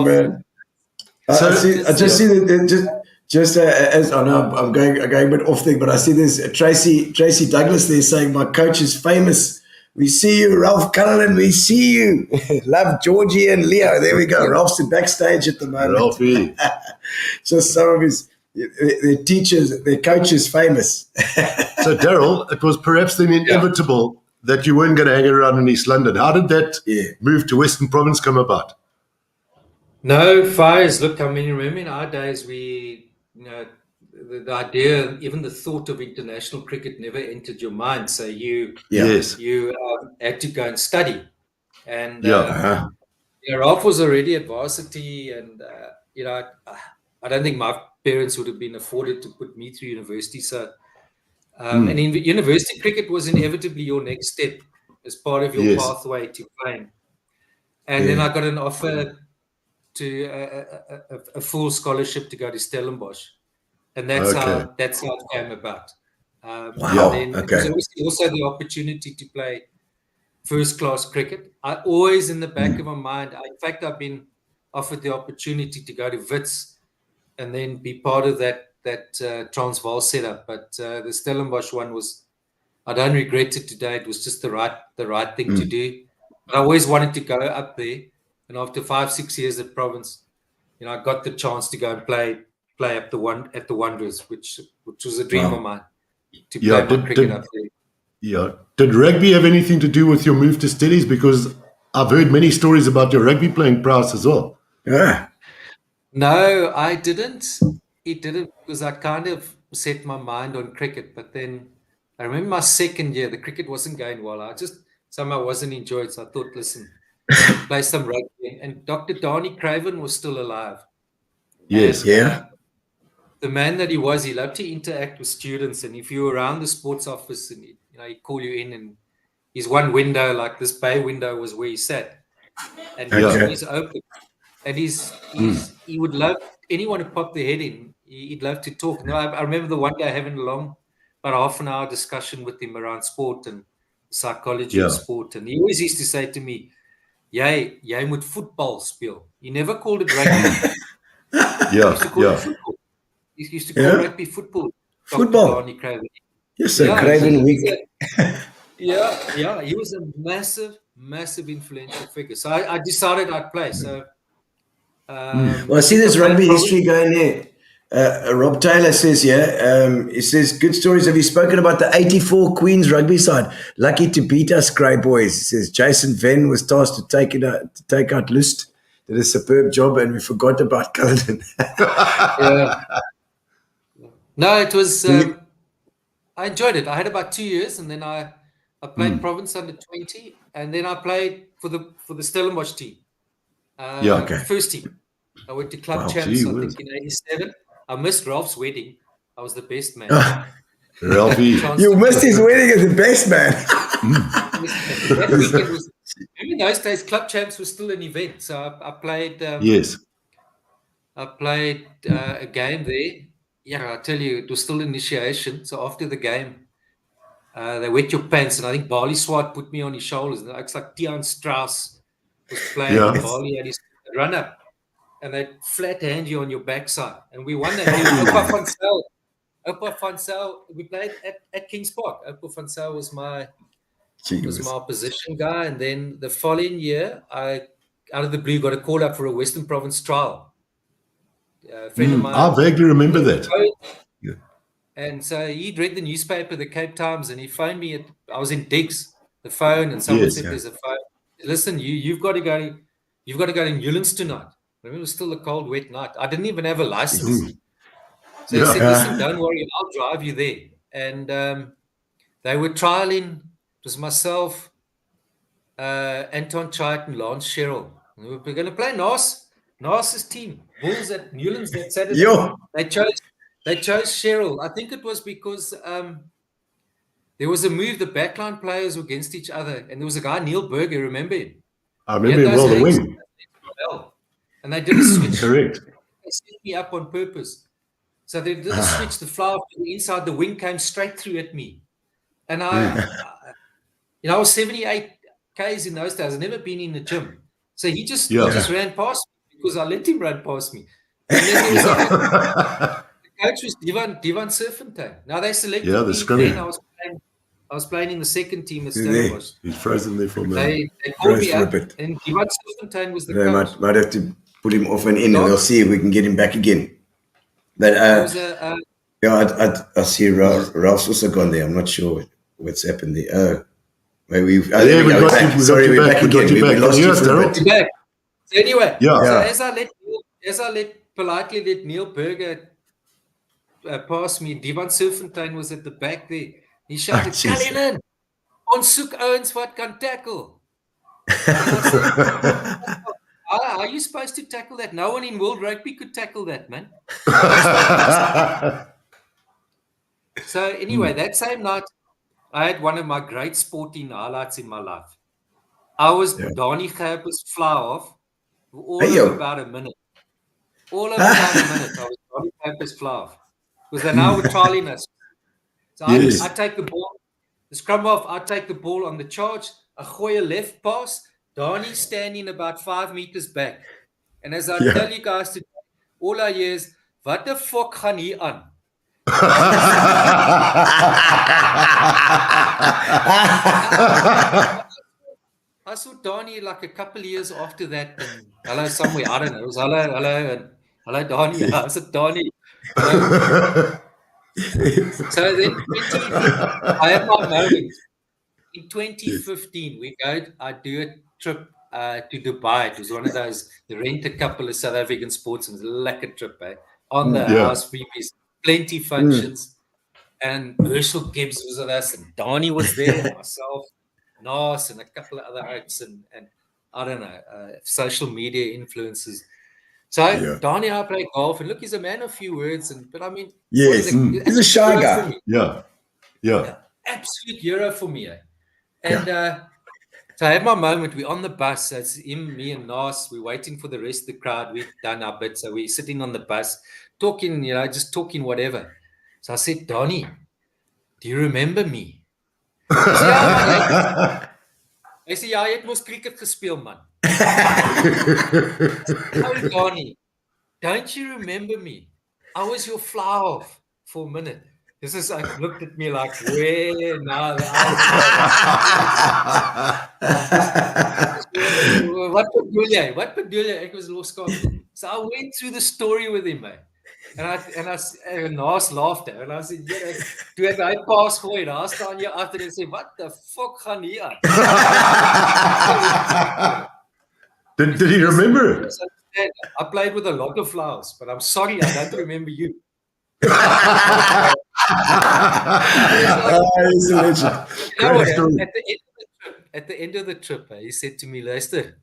man! I just see that. Just as I know, I'm going a bit off thing, but I see this Tracy Douglas there saying, "My coach is famous. We see you, Ralph Cullinan. We see you. Love Georgie and Leo." There we go. Ralph's in backstage at the moment. Ralphie. Just some of his. Their teachers, their coaches, famous. So, Darryl, it was perhaps then inevitable that you weren't going to hang around in East London. How did that move to Western Province come about? No, fires. Look, I mean, remember in our days, the idea, even the thought of international cricket never entered your mind. So you had to go and study. And Ralph was already at varsity, and I don't think my parents would have been afforded to put me through university. So, and in university, cricket was inevitably your next step as part of your pathway to playing. And then I got an offer to a full scholarship to go to Stellenbosch, and that's how it came about. And then there was also the opportunity to play first class cricket. I always in the back of my mind. In fact, I've been offered the opportunity to go to Wits and then be part of that Transvaal setup. But the Stellenbosch one was, I don't regret it today. It was just the right thing to do. But I always wanted to go up there. And after 5-6 years at Province, I got the chance to go and play at the Wanderers, which was a dream of mine to play my cricket up there. Yeah. Did rugby have anything to do with your move to Steadies? Because I've heard many stories about your rugby playing prowess as well. Yeah. No, I didn't. It didn't, because I kind of set my mind on cricket. But then I remember my second year, the cricket wasn't going well. I just somehow wasn't enjoying it. So I thought, listen, play some rugby. And Dr. Donnie Craven was still alive. Yes. And, the man that he was, he loved to interact with students. And if you were around the sports office and he'd call you in, and his one window, like this bay window, was where he sat. And he's open. And he would love anyone to pop their head in. He'd love to talk. I remember the one day having about half an hour discussion with him around sport and psychology of sport. And he always used to say to me, jy moet voetbal speel. He never called it rugby. He used to call rugby football. Football. Yes, sir. Craven week. He was a massive influential figure. So I decided I'd play. So well, I see this rugby history going there. Rob Taylor says here, he says, good stories. Have you spoken about the 84 Queens rugby side? Lucky to beat us, Grey Boys. He says, Jason Venn was tasked to take out Lust. Did a superb job, and we forgot about Cullinan. No, it was, I enjoyed it. I had about 2 years, and then I played Province under 20, and then I played for the Stellenbosch team. First team. I went to club champs, I think, in 87. I missed Ralph's wedding. I was the best man. Ralphie. You missed his wedding as the best man. That weekend was, in those days, club champs was still an event. So I played. I played a game there. Yeah, I tell you, it was still initiation. So after the game, They wet your pants, and I think Barley Swart put me on his shoulders, and it looks like Tian Strauss was playing, and Barley had his run up, and they flat hand you on your backside, and we won that. Oupa van Zyl, we played at Kings Park. Oupa van Zyl was my opposition guy, and then the following year, I out of the blue got a call up for a Western Province trial. A friend of mine, I vaguely remember that. And so he'd read the newspaper, the Cape Times, and he phoned me. I was in digs, the phone, and someone said, "There's a phone. Listen, you've got to go. You've got to go to Newlands tonight." Remember, it was still a cold, wet night. I didn't even have a license. So he said, "Listen, don't worry, I'll drive you there." And they were trialing. It was myself, Anton Chait, and Lance Sherrill. We were going to play Nas's team, Bulls at Newlands that Saturday. They chose Sherrill. I think it was because there was a move. The backline players were against each other, and there was a guy, Neil Berger. Remember him? I remember him well. The wing. And they did a switch. Correct. They set me up on purpose. So they did a switch. The flower to the inside, the wing came straight through at me, and I was 78 k's in those days. I'd never been in the gym, so he just ran past me because I let him run past me. And then there was the coach was Divan Serfontein. Now they selected me. Then I was playing in the second team at Stellenbosch. He's frozen there for a minute. They called me up, and Divan Serfontein was the coach. Might have to put him off and in, and we'll see if we can get him back again. But I see Ralph's also gone there. I'm not sure what's happened there. Maybe we're back again. We lost you for a bit. Back. So anyway, as I politely let Neil Berger pass me, Divan Serfontein was at the back there. He shouted, "Cullinan, ons soek ouens wat kan tackle." Are you supposed to tackle that? No one in world rugby could tackle that, man. So anyway, that same night, I had one of my great sporting highlights in my life. I was Donnie Gerber's fly off for all of about a minute. I was Donnie Gerber's fly off. Because they're now trialing us. So I take the ball, the scrum half, I take the ball on the charge, I gooi a left pass, Donnie standing about 5 meters back. And as I tell you guys today, all I hear is, "What the fuck gaan hier aan?" I saw Donnie like a couple of years after that. And hello, somewhere, I don't know. It was hello, Donnie. I said, "Donnie." So then I have my moment. In 2015, I do a trip to Dubai. It was one of those, they rent a couple of South African sportsmen, a lekker trip, on the house VPs, plenty functions. And Herschel Gibbs was with us, and Donnie was there, myself, Nas, and a couple of other oaks, and I don't know, social media influencers. So Donnie and I play golf, and look, he's a man of few words, but I mean, he's a shy guy. Yeah. Absolute hero for me. And so I had my moment. We're on the bus. So it's him, me, and Nas. We're waiting for the rest of the crowd. We've done our bit, so we're sitting on the bus, talking, just talking whatever. So I said, "Donnie, do you remember me?" Hy sê, "Ja, jy het mos cricket gespeel, man." Oh, Donnie, don't you remember me? I was your fly off for a minute. This is like, looked at me like, where now? Wat bedoel jy? Ek was loskaart. So I went through the story with him, man. And Nas laughed at, and I said, toe ek hy paas gooi, daar staan jy agter en sê, "What the fuck gaan hier aan?" Did he remember it? I played with a lot of flowers, but I'm sorry, I don't remember you. At the end of the trip, he said to me, "Luister,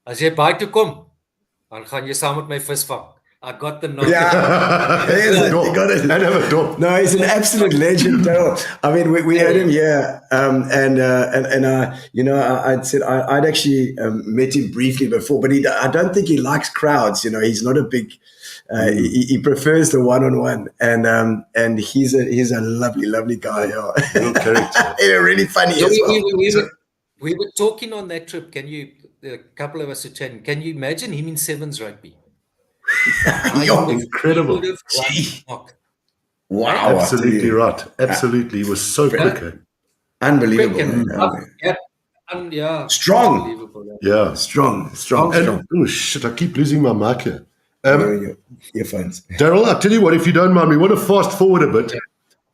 as jy baie toe kom, dan gaan jy saam met my vis vang. I got the knock. Yeah, he got it. And have a dog. No, he's an absolute legend, Darryl. I mean, we heard him here, I'd said I'd actually met him briefly before, but I don't think he likes crowds. He's not a big. He prefers the one-on-one, and he's a lovely guy. Yeah. Real character. Yeah, really funny as well. We were talking on that trip. A couple of us were chatting. Can you imagine him in sevens rugby? Incredible. Wow. Absolutely right. Absolutely. He was so quick. Unbelievable. Strong. Unbelievable. Yeah. Strong. And, oh, shit, I keep losing my mic here. Earphones. Darryl, I'll tell you what, if you don't mind, we want to fast forward a bit.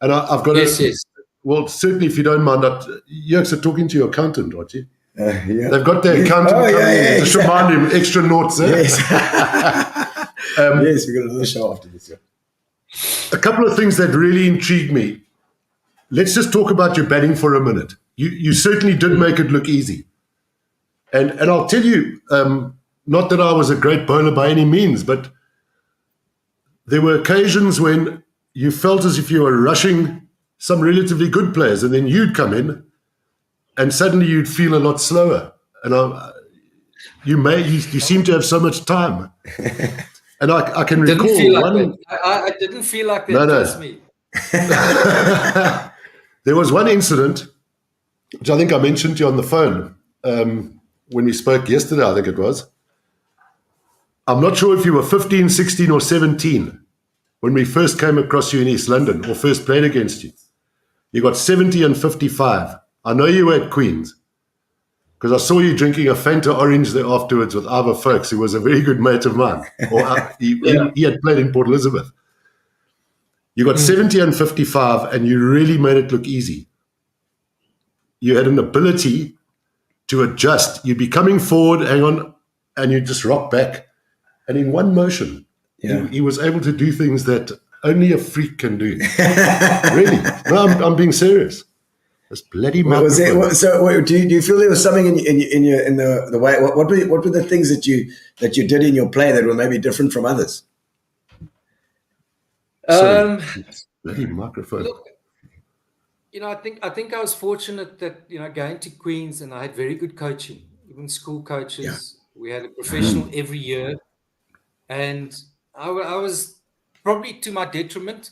And I've got Yes. Well, certainly if you don't mind, you're talking to your accountant, aren't you? Yeah. They've got their accountant coming in. Just remind him, extra noughts. Yes. Yes, we've got another show after this. Yeah. A couple of things that really intrigue me. Let's just talk about your batting for a minute. You certainly did make it look easy. And I'll tell you, not that I was a great bowler by any means, but there were occasions when you felt as if you were rushing some relatively good players, and then you'd come in and suddenly you'd feel a lot slower. And you seem to have so much time. And I can recall I didn't feel like that. Trust me. There was one incident, which I think I mentioned to you on the phone when we spoke yesterday, I think it was. I'm not sure if you were 15, 16 or 17 when we first came across you in East London or first played against you. You got 70 and 55. I know you were at Queen's because I saw you drinking a Fanta Orange there afterwards with Ivor Folks, who was a very good mate of mine. He had played in Port Elizabeth. You got 70 and 55 and you really made it look easy. You had an ability to adjust. You'd be coming forward, hang on, and you just rock back. And in one motion, he was able to do things that only a freak can do. Really? No, I'm being serious. This bloody microphone. Do you feel there was something in the way? What were the things that you did in your play that were maybe different from others? Bloody microphone. Look, I think I was fortunate that going to Queen's and I had very good coaching, even school coaches. Yeah. We had a professional every year, and I was probably to my detriment,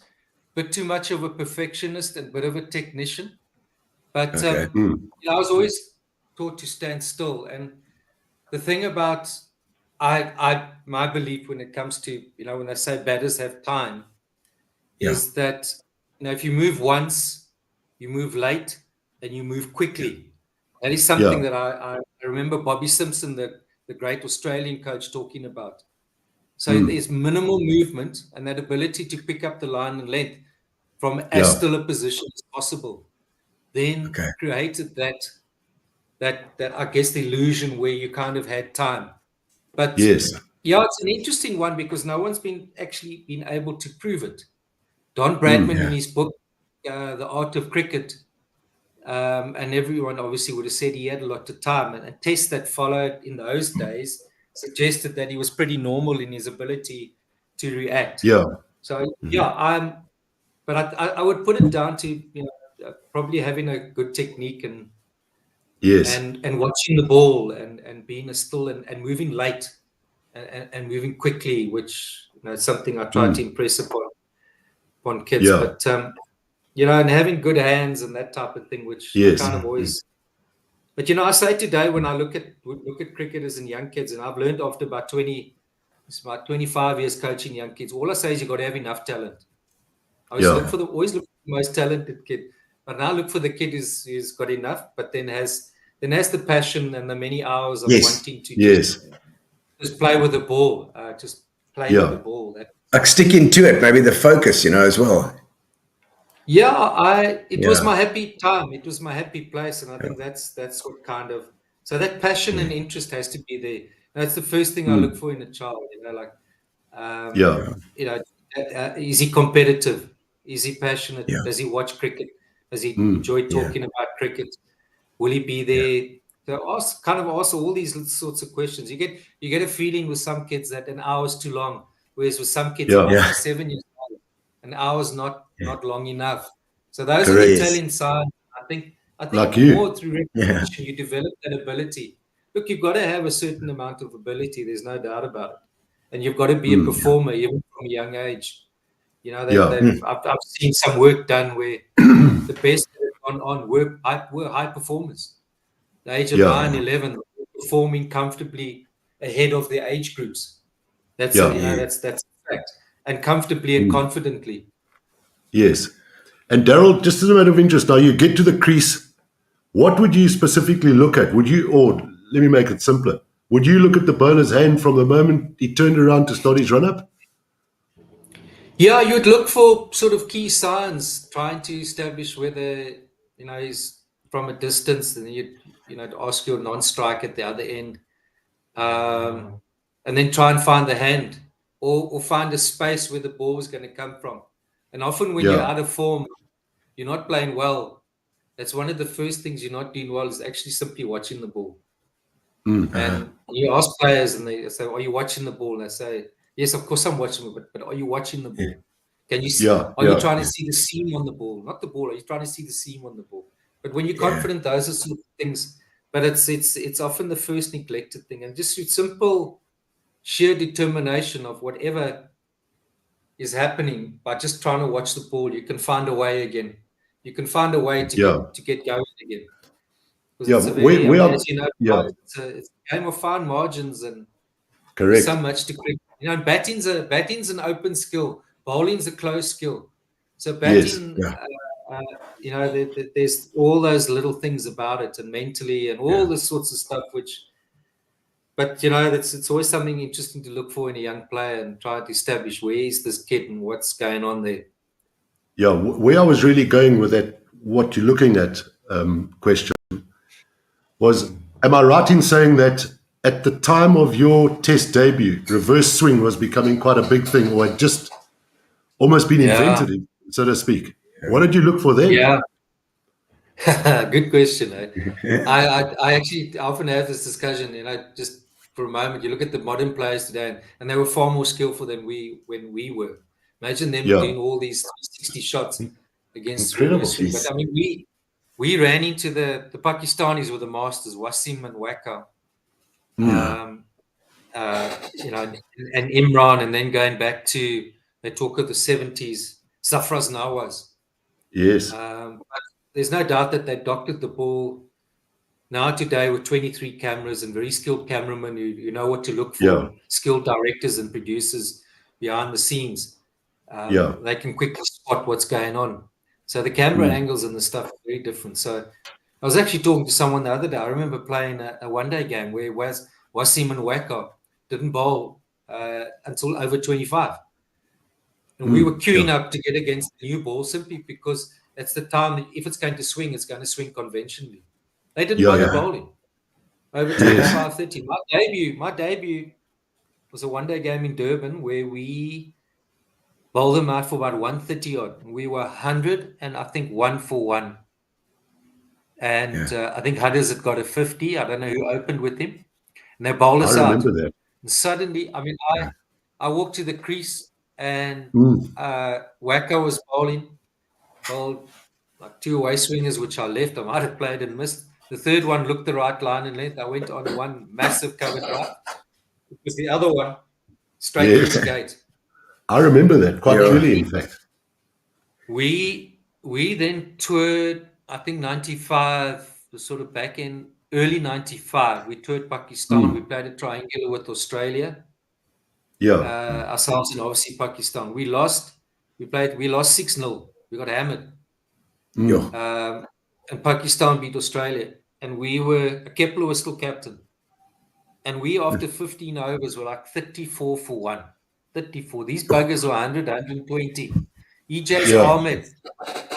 but too much of a perfectionist and a bit of a technician. But I was always taught to stand still. And the thing about my belief when it comes to when they say batters have time, is that if you move once, you move late, and you move quickly. That is something that I remember Bobby Simpson, the great Australian coach, talking about. So there's minimal movement and that ability to pick up the line and length from as still a position as possible. Then created that I guess the illusion where you kind of had time. But it's an interesting one because no one's been able to prove it. Don Bradman in his book, The Art of Cricket, and everyone obviously would have said he had a lot of time. And tests that followed in those days suggested that he was pretty normal in his ability to react. So but I would put it down to probably having a good technique and watching the ball and being still and moving late and moving quickly, which is something I try to impress upon kids. But and having good hands and that type of thing, which kind of always. But I say today when I look at cricketers and young kids, and I've learned after about 25 years coaching young kids, all I say is you got to have enough talent. I always look for the most talented kid, but now look for the kid who's got enough, but then has the passion and the many hours of wanting to just play with the ball, with the ball. Like sticking to it, maybe the focus, as well. It was my happy time. It was my happy place, and I think that's what kind of. So that passion and interest has to be there. That's the first thing I look for in a child. Is he competitive? Is he passionate? Does he watch cricket? Does he enjoy talking about cricket? Will he be there? So ask all these sorts of questions. You get a feeling with some kids that an hour is too long. Whereas with some kids, Yeah. it might Yeah. be 7 years old, an hour's not long enough. So those are Correct. the telling signs. I think Like you. more through repetition, you develop that ability. Look, you've got to have a certain amount of ability. There's no doubt about it. And you've got to be a performer even from a young age. You know, I've seen some work done where the best on were high performers. The age of 9, 11, performing comfortably ahead of their age groups. That's that's a fact. And comfortably and confidently. Yes. And Darryl, just as a matter of interest, now you get to the crease, what would you specifically look at? Or let me make it simpler. Would you look at the bowler's hand from the moment he turned around to start his run-up? Yeah, you'd look for sort of key signs, trying to establish whether, he's from a distance, and you'd ask your non-strike at the other end. And then try and find the hand or find a space where the ball is going to come from. And often when you're out of form, you're not playing well. That's one of the first things you're not doing well is actually simply watching the ball. And you ask players and they say, are you watching the ball? And they say, yes, of course I'm watching it, but are you watching the ball? Can you see? Are you trying to see the seam on the ball? Not the ball. Are you trying to see the seam on the ball? But when you're confident, those are sort of things. But it's often the first neglected thing. And just simple, sheer determination of whatever is happening by just trying to watch the ball, you can find a way again. You can find a way to get going again. It's a game of fine margins and correct. So much to cricket. Batting's an open skill. Bowling's a closed skill. So batting, there's all those little things about it, and mentally, and all this sorts of stuff. But it's always something interesting to look for in a young player and try to establish where is this kid and what's going on there. Yeah, where I was really going with that, what you're looking at question was, am I right in saying that at the time of your test debut, reverse swing was becoming quite a big thing, or had just almost been invented, so to speak? What did you look for then? Yeah. Good question. I actually often have this discussion, just for a moment, you look at the modern players today, and they were far more skillful than when we were. Imagine them doing all these 360 shots against incredible. But I mean, we ran into the Pakistanis with the masters, Wasim and Waqar, and Imran, and then going back to, they talk of the 70s, Zafraz Nawaz. Yes. But there's no doubt that they doctored the ball now today with 23 cameras and very skilled cameramen who know what to look for, skilled directors and producers behind the scenes. They can quickly spot what's going on. So the camera angles and the stuff are very different. So I was actually talking to someone the other day. I remember playing a one-day game where Wasim and Waqar didn't bowl until over 25. And we were queuing up to get against the new ball simply because that's the time that if it's going to swing, it's going to swing conventionally. They didn't bother bowling. Over 25, 30. My debut was a one-day game in Durban where we bowled them out for about 130 odd. We were 100 and I think 1 for 1. And I think Hudders had got a 50. I don't know who opened with him. And they bowled us out. I remember that. And suddenly, I mean, I walked to the crease and Waqar was bowled like 2 away swingers, which I left. I might have played and missed. The third one looked the right line and length. I went on one massive covered right. It was the other one straight through the gate. I remember that quite clearly, in fact. We then toured, I think 95, the sort of back in early 95. We toured Pakistan. We played a triangular with Australia. Ourselves and obviously Pakistan. We lost 6-0. We got hammered. And Pakistan beat Australia. And Kepler was still captain. And we, after 15 overs, were like 34 for 1. 34. These buggers were 100, 120. EJ Ahmed,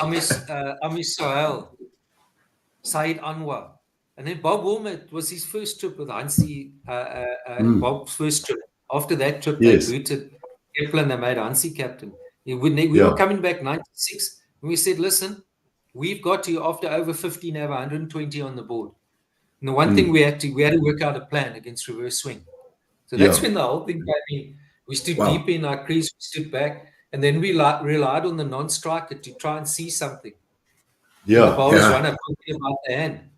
Amis Sohail, Saeed Anwar. And then Bob Woolmer, it was his first trip with Hansi, Bob's first trip. After that trip, they booted Kepler and they made Hansi captain. We were coming back 96. And we said, listen, we've got to, after over 15, have 120 on the board. And the one thing we had to work out a plan against reverse swing. So that's when the whole thing We stood deep in our crease, we stood back, and then we relied on the non-striker to try and see something. Yeah. The bowlers run up talking about the hand.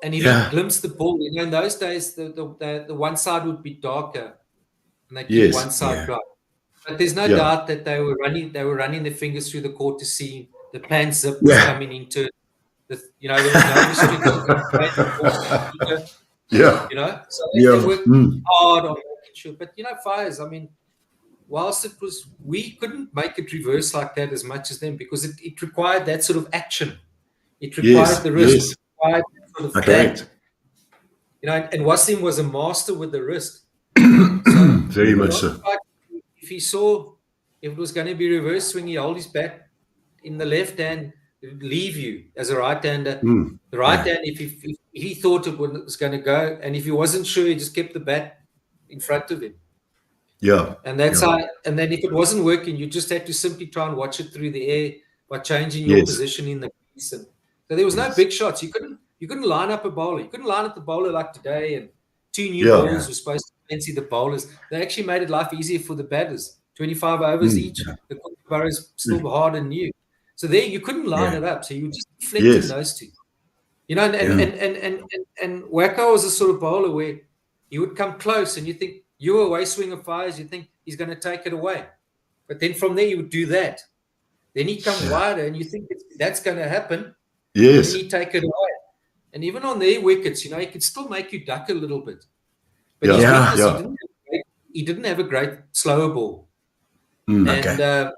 And if he glimpsed the ball, in those days, the one side would be darker, and they keep one side bright. But there's no doubt that they were running their fingers through the court to see the pan zip was coming into it. There was no restriction. So they worked hard on making sure. But Fires, whilst we couldn't make it reverse like that as much as them, because it required that sort of action. It required the wrist. It required that sort of that. And Wasim was a master with the wrist. So very much so. If he saw if it was going to be reverse swing, he hold his bat in the left hand, leave you as a right-hander. The right hand, if he thought it was going to go, and if he wasn't sure, he just kept the bat in front of him. Yeah. And that's how. And then if it wasn't working, you just had to simply try and watch it through the air by changing your position in the crease. And so there was no big shots. You couldn't line up a bowler. You couldn't line up the bowler like today. And 2 new bowlers were supposed to fancy the bowlers. They actually made it life easier for the batters. 25 overs each. The Kookaburras still hard and new. So there you couldn't line it up. So you just deflected those two. And Wacko was a sort of bowler where he would come close and you think you're away swing of Fires, you think he's going to take it away. But then from there you would do that. Then he'd come wider and you think that's going to happen. Yes. And he'd take it away. And even on their wickets, he could still make you duck a little bit. But he didn't have a great slower ball. And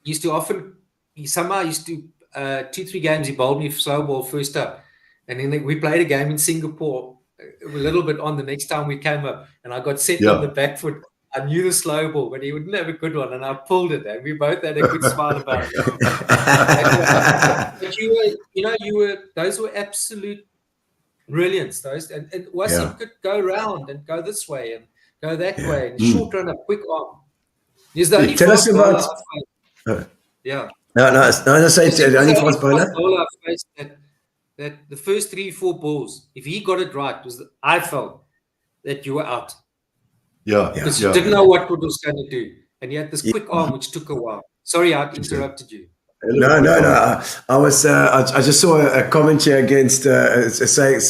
used to often, he somehow used to, 2-3 games he bowled me slow ball first up. And then we played a game in Singapore a little bit on the next time we came up. And I got set on the back foot. I knew the slow ball, but he wouldn't have a good one. And I pulled it. And we both had a good smile about it. But those were absolute brilliance. Those and Wasim could go round and go this way and go that way. And short run, a quick arm. He's the only tell us about. No, say the only fast bowler. I faced that the first 3-4 balls, if he got it right, I felt that you were out. Because you didn't know what it was going to do, and he had this quick arm which took a while. Sorry, I interrupted you. No. I was. I just saw a comment here against saying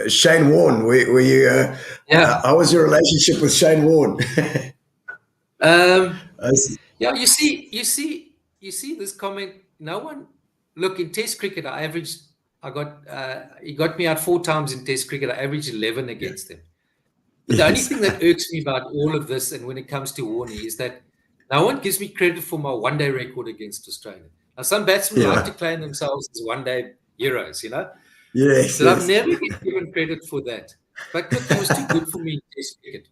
Shane Warne. Were you? How was your relationship with Shane Warne? You see this comment. No one look in Test cricket. He got me out 4 times in Test cricket. I averaged 11 against him. But the only thing that irks me about all of this, and when it comes to Warne, is that no one gives me credit for my one-day record against Australia. Now, some batsmen like to claim themselves as one-day heroes, Yes. But I've never been given credit for that. But look, he was too good for me in Test cricket.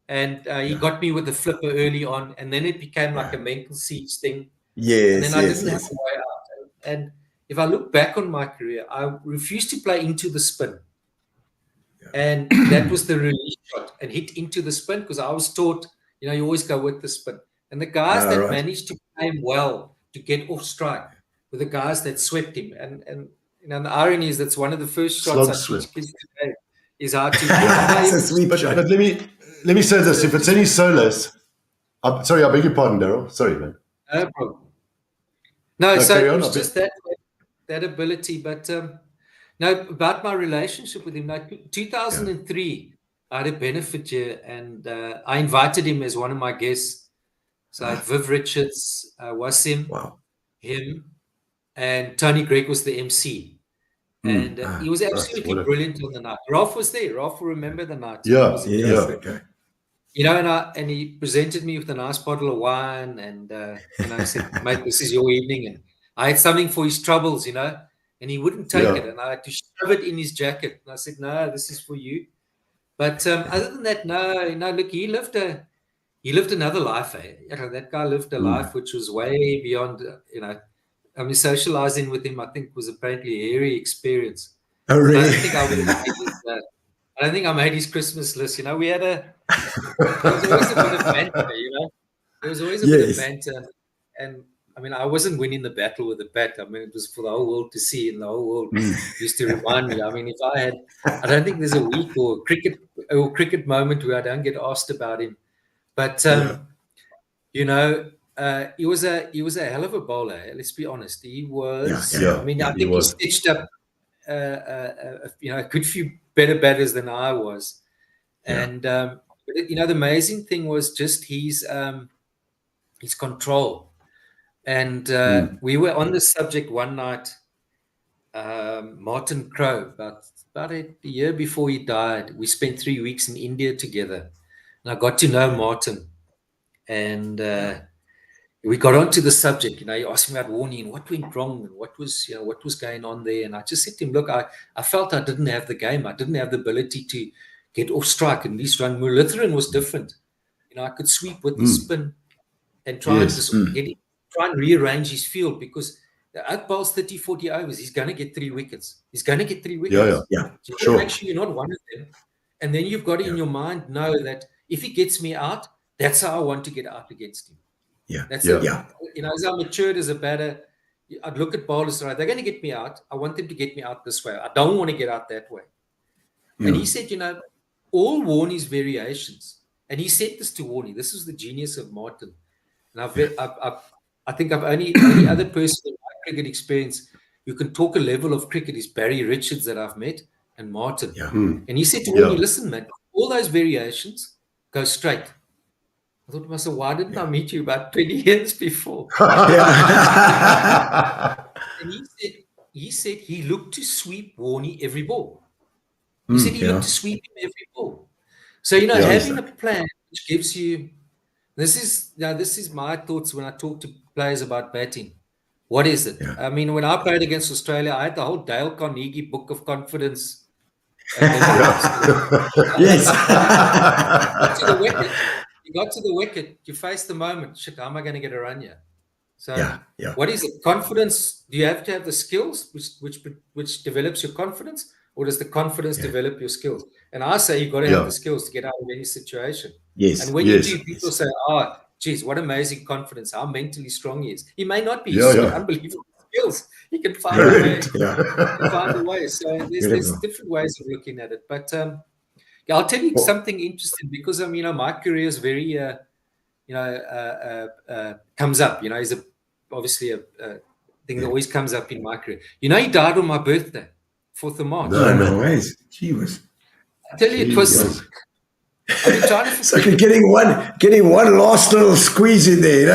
And he got me with the flipper early on, and then it became like a mental siege thing. Yes. And then I didn't have a way out. And if I look back on my career, I refused to play into the spin. And that was the release shot, and hit into the spin, because I was taught, you always go with the spin. And the guys that managed to play him well to get off strike were the guys that swept him. And the irony is that's one of the first shots I teach kids today is how to That's a sweep shot. But let me say this: if it's any solos, sorry, I beg your pardon, Darryl. Sorry, man. No problem. No, so it was just that ability. But about my relationship with him. 2003, I had a benefit year, and I invited him as one of my guests. So I had Viv Richards, Wasim, him, and Tony Gregg was the MC. And he was absolutely brilliant on the night. Ralph was there. Ralph will remember the night. Okay. And he presented me with a nice bottle of wine, and I said, "Mate, this is your evening." And I had something for his troubles, and he wouldn't take it, and I had to shove it in his jacket. And I said, "No, this is for you." But other than that, no. Look, he lived another life. That guy lived a life which was way beyond. Socializing with him, I think, was apparently a hairy experience. Oh, really? I don't think I made his Christmas list. We had there was always a bit of banter. There was always a bit of banter, and I wasn't winning the battle with the bat. It was for the whole world to see, and the whole world used to remind me. If I don't think there's a week or cricket moment where I don't get asked about him. But he was a hell of a bowler. Let's be honest. He was. I mean, I think he stitched up a good few better batters than I was. And the amazing thing was just his control. And we were on the subject one night. Martin Crowe, about a year before he died, we spent 3 weeks in India together, and I got to know Martin. And we got onto the subject. He asked me about Warnie and what went wrong and what was going on there. And I just said to him, look, I felt I didn't have the game. I didn't have the ability to get off strike and at least run. Muralitharan was different. I could sweep with the spin and try and rearrange his field, because the out bowls 30, 40 overs, he's going to get 3 wickets. He's going to get 3 wickets. Yeah. So sure. Make sure you're not one of them. And then you've got to, in your mind, know that if he gets me out, that's how I want to get out against him. That's it. As I matured as a batter, I'd look at bowlers, right? They're going to get me out. I want them to get me out this way. I don't want to get out that way. And he said, all Warnie's variations, and he said this to Warnie. This is the genius of Martin. And I think I've only other person in my cricket experience who can talk a level of cricket is Barry Richards that I've met, and Martin. And he said to Warnie, listen, man, all those variations go straight. I thought to myself, why didn't I meet you about 20 years before? And he said he looked to sweep Warnie every ball. He said he looked to sweep him every ball. So, having a plan which gives you, this is my thoughts when I talk to players about batting. What is it? I mean, when I played against Australia, I had the whole Dale Carnegie book of confidence. Yes. You got to the wicket, you face the moment. Shit, how am I going to get a run here? So, what is it? Confidence? Do you have to have the skills which develops your confidence, or does the confidence develop your skills? And I say you've got to have the skills to get out of any situation. Yes. And when you do, people say, "Oh, geez, what amazing confidence! How mentally strong he is." He may not be. He's got unbelievable skills. He can find a way. He can find a way. So there's different ways of looking at it, but. I'll tell you something interesting, because my career is very, comes up. Is obviously a thing that always comes up in my career. He died on my birthday, 4th of March. No ways. Gee whiz. I tell you, it was. I've been trying to. It's like getting one last little squeeze in there.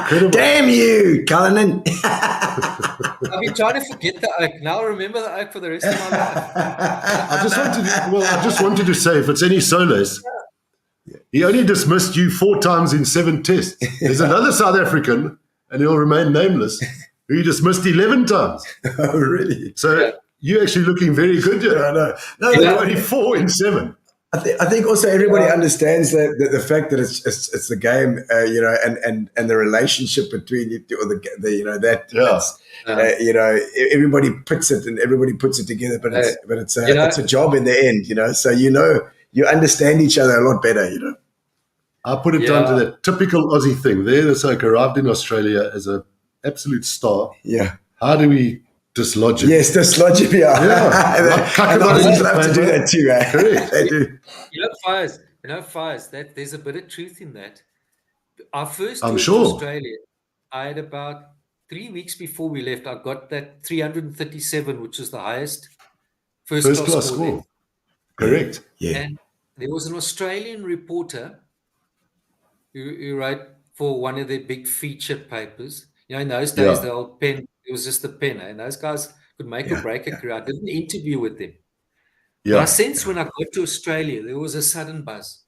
Incredible. Damn you, Cullinan. I've been trying to forget the oak. Now I remember the oak for the rest of my life. I just wanted to say, if it's any solace, he only dismissed you 4 times in 7 tests. There's another South African, and he'll remain nameless, who he dismissed 11 times. Oh, really? So you're actually looking very good here. No, only 4 in 7. I think also everybody understands the fact that it's the game, and the relationship between you two, or everybody puts it and everybody puts it together, but it's a job in the end, so you understand each other a lot better, I put it down to the typical Aussie thing. This like arrived in Australia as an absolute star. Yeah. How do we dislodge it? Yes, dislodge it. Yeah. And Aussies love to do that too. Correct. They do. Fires. That there's a bit of truth in that. Our first I'm tour sure. to Australia, I had about 3 weeks before we left, I got that 337, which is the highest first class score. Correct. Yeah. And there was an Australian reporter who wrote for one of their big feature papers. In those days, the old pen, it was just a pen. And those guys could make or break a career. I did an interview with them. But I sensed when I got to Australia, there was a sudden buzz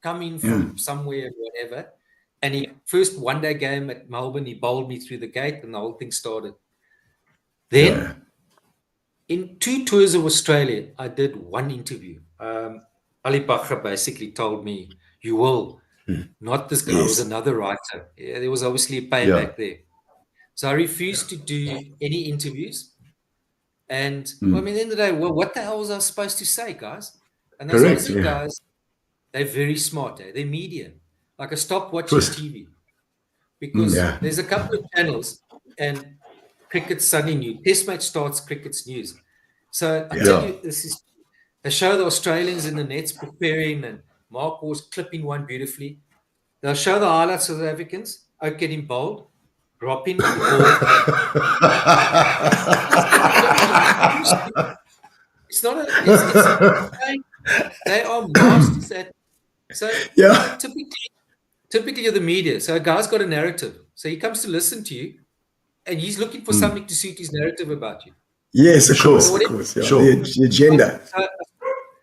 coming from somewhere, whatever. And he first one-day game at Melbourne, he bowled me through the gate, and the whole thing started. Then, in 2 tours of Australia, I did one interview. Ali Bakra basically told me, "You will, not this guy." It was another writer. There was obviously a payback there. So I refused to do any interviews. And at the end of the day, well, what the hell was I supposed to say, guys? And those Aussie guys, they're very smart. They're media. Like a stopwatch TV. Because there's a couple of channels, and Cricket Sunday News. Test match starts, Cricket's news. So I tell you, they show the Australians in the nets preparing, and Mark was clipping one beautifully. They'll show the highlights of the South Africans. Oak getting bowled, dropping the ball. It's not they are masters at. So typically you're the media. So a guy's got a narrative. So he comes to listen to you, and he's looking for something to suit his narrative about you. Yes, of course. Yeah. Sure. The agenda.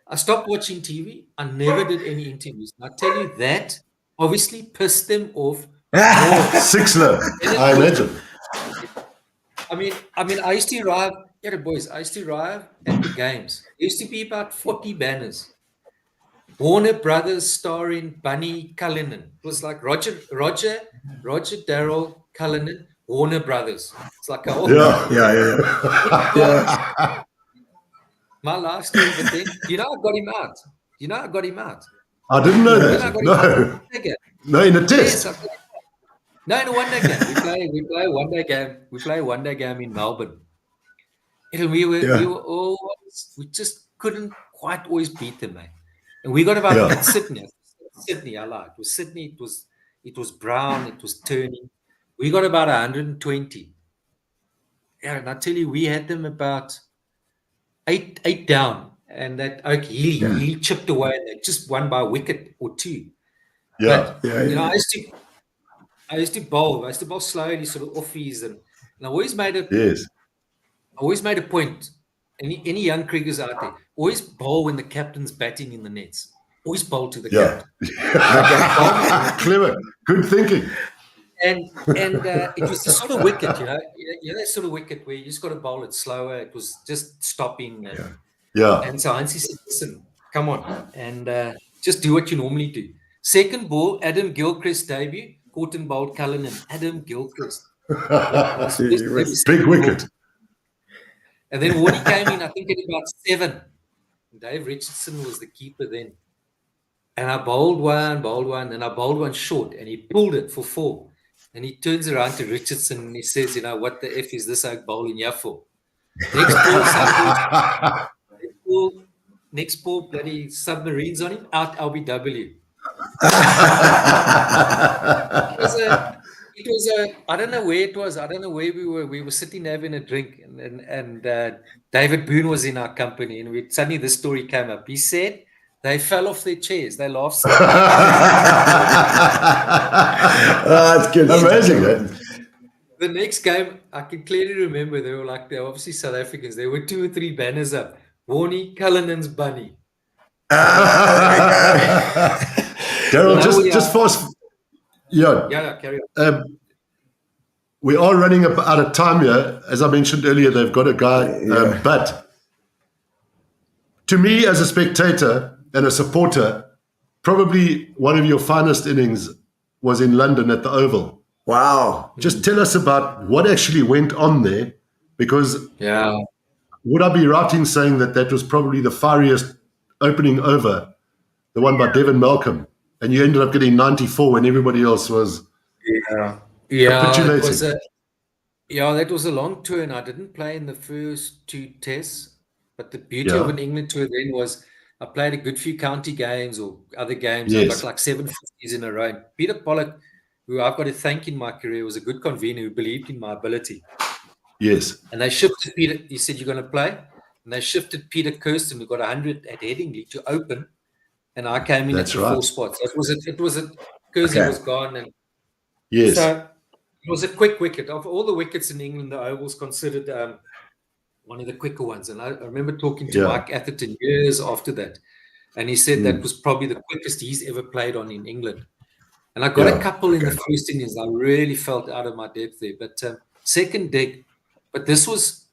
I stopped watching TV. I never did any interviews. And I tell you that obviously pissed them off. Sixler, I imagine. I mean, I used to arrive. Yeah, boys. I used to arrive at the games. There used to be about 40 banners. Warner Brothers starring Bunny Cullinan. It was like Roger, Darryl Cullinan, Warner Brothers. It's like my last story, but then I got him out. I got him out. I didn't know that. No, in a test. Yes, no, in a one-day game. We play one day game. We play one day game in Melbourne. And we just couldn't quite always beat them, mate. And we got about Sydney. I lied. It was Sydney. It was brown. It was turning. We got about 120. Yeah, and I tell you, we had them about eight down, and that he chipped away, and they just won by a wicket or two. I used to bowl. I used to bowl slowly, sort of offies, and I always made a point. Any young cricketers out there, always bowl when the captain's batting in the nets. Always bowl to the captain. Clever, good thinking. And it was the sort of wicket, that sort of wicket where you just got to bowl it slower. It was just stopping. And so Hansie said, listen, come on, and just do what you normally do. Second ball, Adam Gilchrist debut, caught and bowled Cullinan. Adam Gilchrist. Big wicket. And then Warnie came in, I think at about 7. Dave Richardson was the keeper then. And I bowled one, and I bowled one short, and he pulled it for 4. And he turns around to Richardson and he says, what the F is this out bowling here for? Next ball, bloody submarines on him, out LBW. It was I don't know where it was. I don't know where we were. We were sitting having a drink, and David Boone was in our company, and suddenly this story came up. He said they fell off their chairs. They laughed. That's good. Amazing, man. The next game, I can clearly remember they were obviously South Africans. There were 2 or 3 banners up. Warnie Cullinan's bunny. Darryl, just fast. Yeah, carry on. We are running out of time here. As I mentioned earlier, they've got a guy. But to me, as a spectator and a supporter, probably one of your finest innings was in London at the Oval. Wow. Just tell us about what actually went on there, because would I be right in saying that was probably the fieriest opening over, the one by Devon Malcolm? And you ended up getting 94 when everybody else was capitulating. That was a long tour, and I didn't play in the first 2 tests. But the beauty of an England tour then was I played a good few county games or other games. I got like 7 50s in a row. And Peter Pollock, who I've got to thank in my career, was a good convener who believed in my ability. Yes. And they shifted Peter. He said, you're going to play? And they shifted Peter Kirsten, who got 100 at Headingley, to open. And I came in at the 4 spots. It was Kersey was gone, and so it was a quick wicket. Of all the wickets in England, the Oval's considered one of the quicker ones. And I remember talking to Mike Atherton years after that, and he said that was probably the quickest he's ever played on in England. And I got a couple in the first innings. I really felt out of my depth there. But second dig, but this was,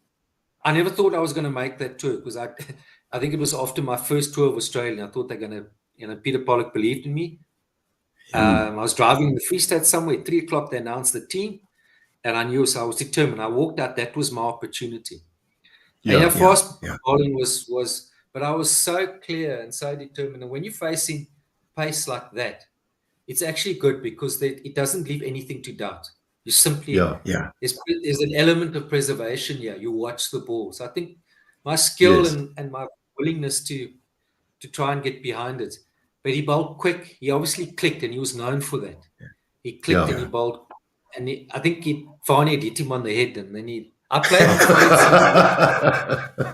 I never thought I was going to make that tour, because I think it was after my first tour of Australia. I thought they're going to, Peter Pollock believed in me. I was driving in the Free State somewhere. At 3 o'clock, they announced the team, and I knew, so I was determined. I walked out. That was my opportunity. Fast bowling was, but I was so clear and so determined. And when you're facing pace like that, it's actually good, because it doesn't leave anything to doubt. You simply, there's an element of preservation here. You watch the ball. So I think my skill and my willingness to try and get behind it but he bowled quick. He obviously clicked, and he was known for that. He clicked and he bowled, and I think Varney had hit him on the head, and then I played with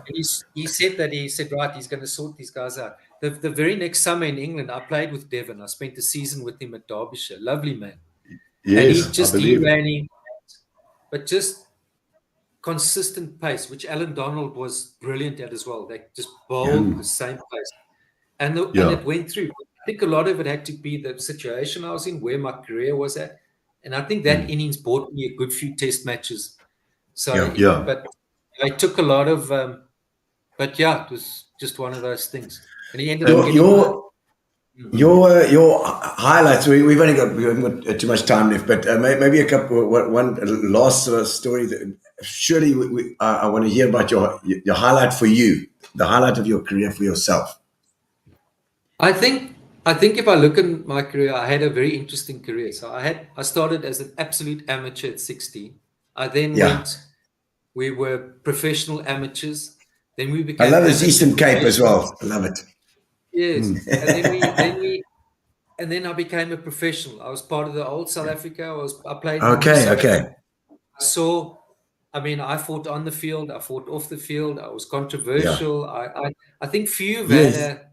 him. He said that right, he's going to sort these guys out. The very next summer in England, I played with Devon. I spent a season with him at Derbyshire. Lovely man. Yes, and he ran him, but just consistent pace, which Alan Donald was brilliant at as well. They just bowled the same pace. And it went through. I think a lot of it had to be the situation I was in, where my career was at. And I think that innings bought me a good few test matches. So, but I took a lot of, it was just one of those things. And he ended up getting your highlights. We haven't got too much time left, but maybe one last story. That surely I want to hear about your highlight for you, the highlight of your career for yourself. I think if I look at my career, I had a very interesting career. So I started as an absolute amateur at 16. I then we were professional amateurs. Then we became. I love this Eastern Cape as well. I love it. Yes, and then I became a professional. I was part of the old South Africa. I played. Okay. I fought on the field. I fought off the field. I was controversial. I think few have had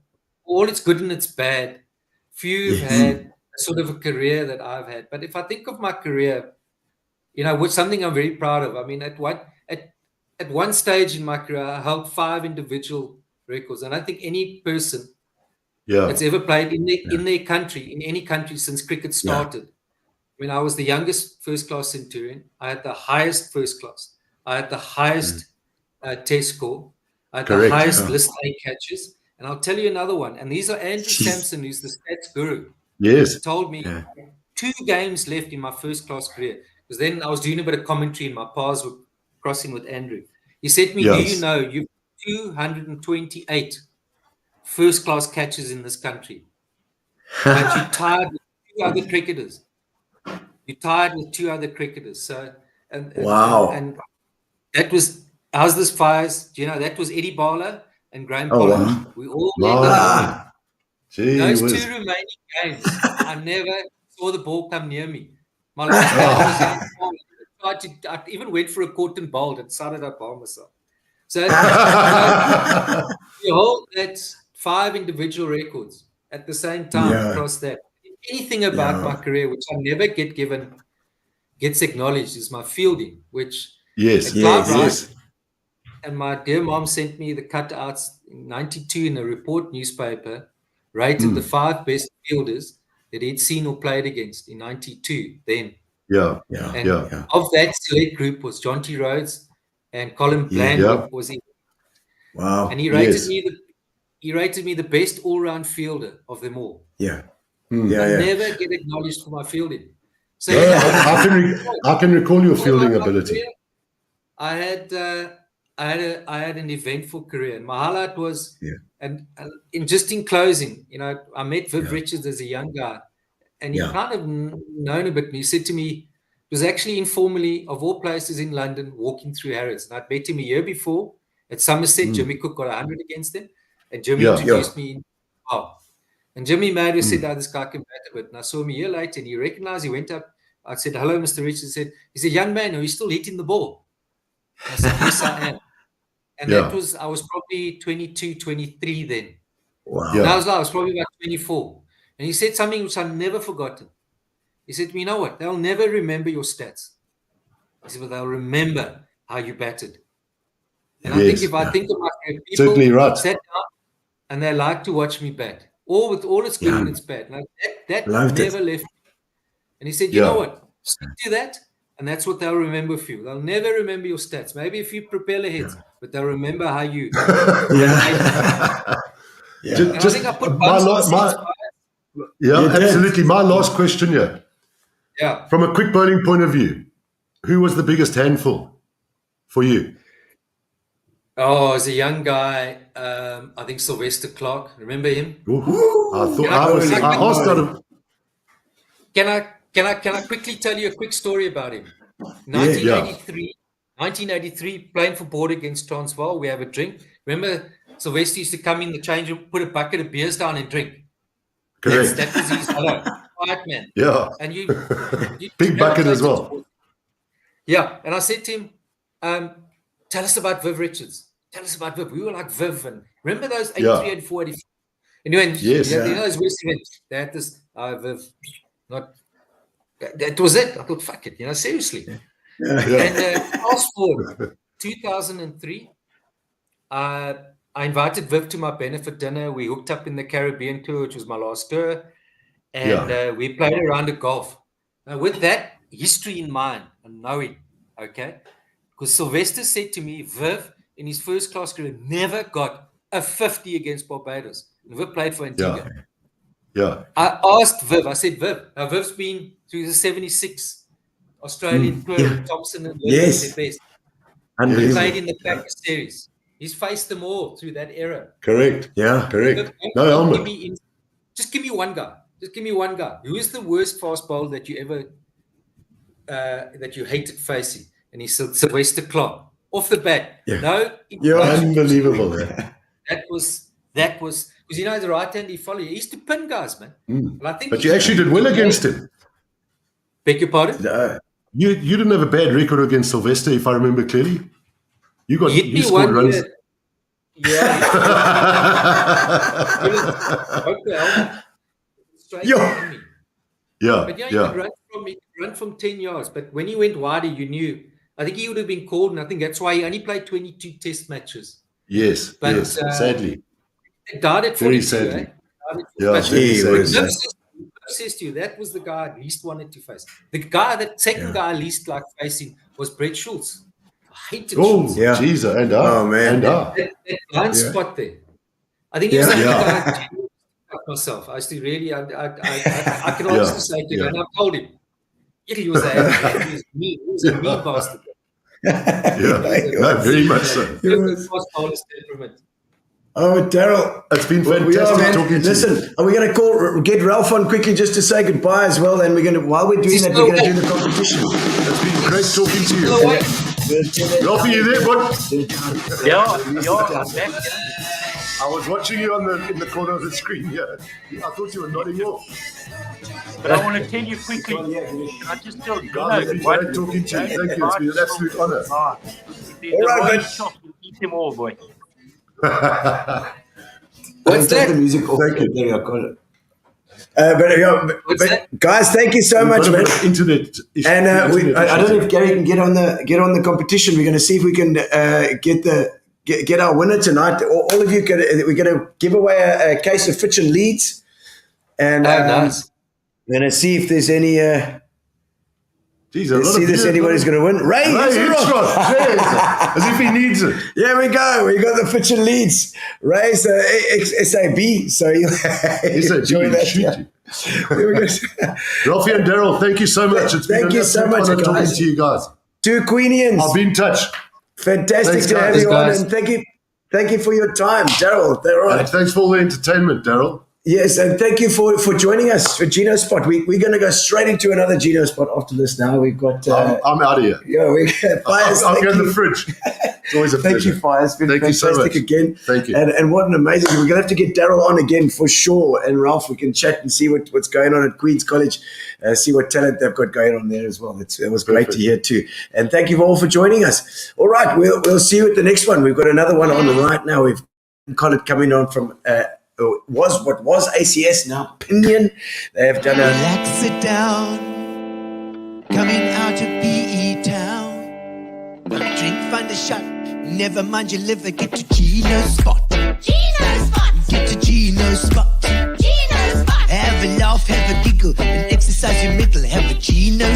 all its good and its bad. Few have had sort of a career that I've had. But if I think of my career, which something I'm very proud of. I mean, at one stage in my career, I held 5 individual records, and I think any person that's ever played in their country, in any country since cricket started. When I was the youngest first class centurion, I had the highest first class. I had the highest test score. I had the highest list A catches. And I'll tell you another one. And these are Andrew Sampson, who's the stats guru. Yes. He told me 2 games left in my first class career. Because then I was doing a bit of commentary and my paths were crossing with Andrew. He said to me, do you know you've 228 first class catches in this country? But you tied with 2 other cricketers. So wow. And that was How's Fires. Do you know that was Eddie Barlow and Graham Collins? Wow. We all Those 2 remaining games, I never saw the ball come near me. My last game, I even went for a caught and bowled and decided I'd bowl myself. So you hold that 5 individual records at the same time across that. Anything about my career which I never gets acknowledged is my fielding, which yes. And my dear mom sent me the cutouts in 92 in a report newspaper, rated the 5 best fielders that he'd seen or played against in 92 then. Yeah. Of that select group was John T. Rhodes and Colin Bland was in. Wow. And he rated me the best all-round fielder of them all. Yeah. I never get acknowledged for my fielding. So I can recall your fielding ability. I had an eventful career, and my highlight was, and in closing, I met Viv Richards as a young guy, and he kind of known a bit. And he said to me, it was actually informally, of all places in London, walking through Harrods, and I'd met him a year before at Somerset. Jimmy Cook got 100 against him, and Jimmy introduced me. And Jimmy Madden said, this guy can bat a bit. And I saw him a year later, and he recognized. He went up. I said, hello, Mr. Richards. He said, young man, are you still hitting the ball? I said, yes, I am. And I was probably 22, 23 then. Wow. And I was probably about 24. And he said something which I've never forgotten. He said to me, you know what? They'll never remember your stats. He said, but they'll remember how you batted. And I think if I think of my people sat down and they like to watch me bat, all with all its good and its bad. And that never left me. And he said, you know what? Stick to that. And that's what they'll remember for you. They'll never remember your stats. Maybe a few propeller hits, but they'll remember how you. I think I put absolutely. My last question here. Yeah. From a quick bowling point of view, who was the biggest handful for you? Oh, as a young guy, I think Sylvester Clarke. Remember him? Can I quickly tell you a quick story about him? 1983, playing for Board against Transvaal. We have a drink. Remember, Sylvester used to come in the change room, put a bucket of beers down and drink. Correct. That was his hello, quiet man. Yeah. And you Big bucket as well. Yeah, and I said to him, tell us about Viv Richards. Tell us about Viv. We were like Viv, and remember those 83 and 484? Anyway, Yes. you know those West events. They had this Viv, not. That was it. I thought, fuck it, seriously. And fast forward, 2003. I invited Viv to my benefit dinner. We hooked up in the Caribbean tour, which was my last tour, and we played a round of golf. Now, with that history in mind and knowing, okay, because Sylvester said to me, Viv, in his first class career, never got a 50 against Barbados. And Viv played for Antigua. Yeah. I asked Viv, I said, Viv, now Viv's been through the 76 Australian tour with Thompson and Yes. their best. He Unbelievable. played in the Packer series. He's faced them all through that era. Correct. Yeah. Correct. No helmet. Just give me one guy. Just give me one guy. Who is the worst fast bowler that you ever that you hated facing? And he said Sylvester Clark. Off the bat. Yeah. No. You're unbelievable. That was because the right-hander follow. He used to pin guys, man. And I think But you actually did well against him. Beg your pardon? No. You didn't have a bad record against Sylvester, if I remember clearly. You scored runs. Straight on me. Yeah. But you could run from 10 yards. But when he went wider, you knew. I think he would have been called, and I think that's why he only played 22 test matches. Yes. But, yes. Sadly. He died at 42, Very sadly. But very Viv sadly. says to you, that was the guy I least wanted to face. The second guy I least liked facing was Brett Schultz. I hated Schultz. Yeah. Jeez, and Oh, man. That blind spot there. I think he was the guy myself. I used to really, I can honestly say to you, and I told him, he was a mean bastard. No, very much so. Fast bowler's temperament. Oh, Darryl. It's been fantastic talking to you. Listen, are we going to get Ralph on quickly just to say goodbye as well? And while we're doing that, we're going to do the competition. It's been great talking to you. Ralph, are you there, bud? Yeah, I'm back. I was watching you in the corner of the screen here. I thought you were nodding off. But I want to tell you quickly, I just tell you, It's been great talking to you. Thank you. It's been an absolute honor. If there's a right shot, we'll eat them all, boy. What's that? The music off. Thank you. I got it. But guys, thank you so much, man. Internet. And I don't know if Gary can get on the competition. We're going to see if we can get our winner tonight. All of you, we're going to give away a case of Fitch and Leeds, and nice. we're going to see if there's any. Jeez, see if there's anyone who's going to win. Ray as if he needs it. Here we go. We got the Fitch and Leeds. Ray's SAB, so he'll enjoy that. Ralphie and Darryl, thank you so much. It's been an honor talking to you guys. Two Queenians. I'll be in touch. Fantastic to have you on, and thank you for your time, Darryl. Thanks for all the entertainment, Darryl. Yes, and thank you for joining us for Gino Spot. We're going to go straight into another Gino Spot after this. Now we've got. I'm out of here. Yeah, we Fires. I'll go in the fridge. It's always a pleasure. Thank you, Fires. It's been Thank fantastic you so much. again. Thank you. And what an amazing. We're going to have to get Darryl on again for sure. And Ralph, we can chat and see what's going on at Queen's College. See what talent they've got going on there as well. It was great to hear too. And thank you all for joining us. All right, we'll see you at the next one. We've got another one on right now. We've got it coming on from. Was ACS, now Pinion. They have done Relax it down. Coming out of PE town. Drink, find a shot. Never mind your liver. Get to Gino's Spot. Gino Spot. Get to Gino's Spot. Gino Spot. Have a laugh, have a giggle, and exercise your middle. Have a Gino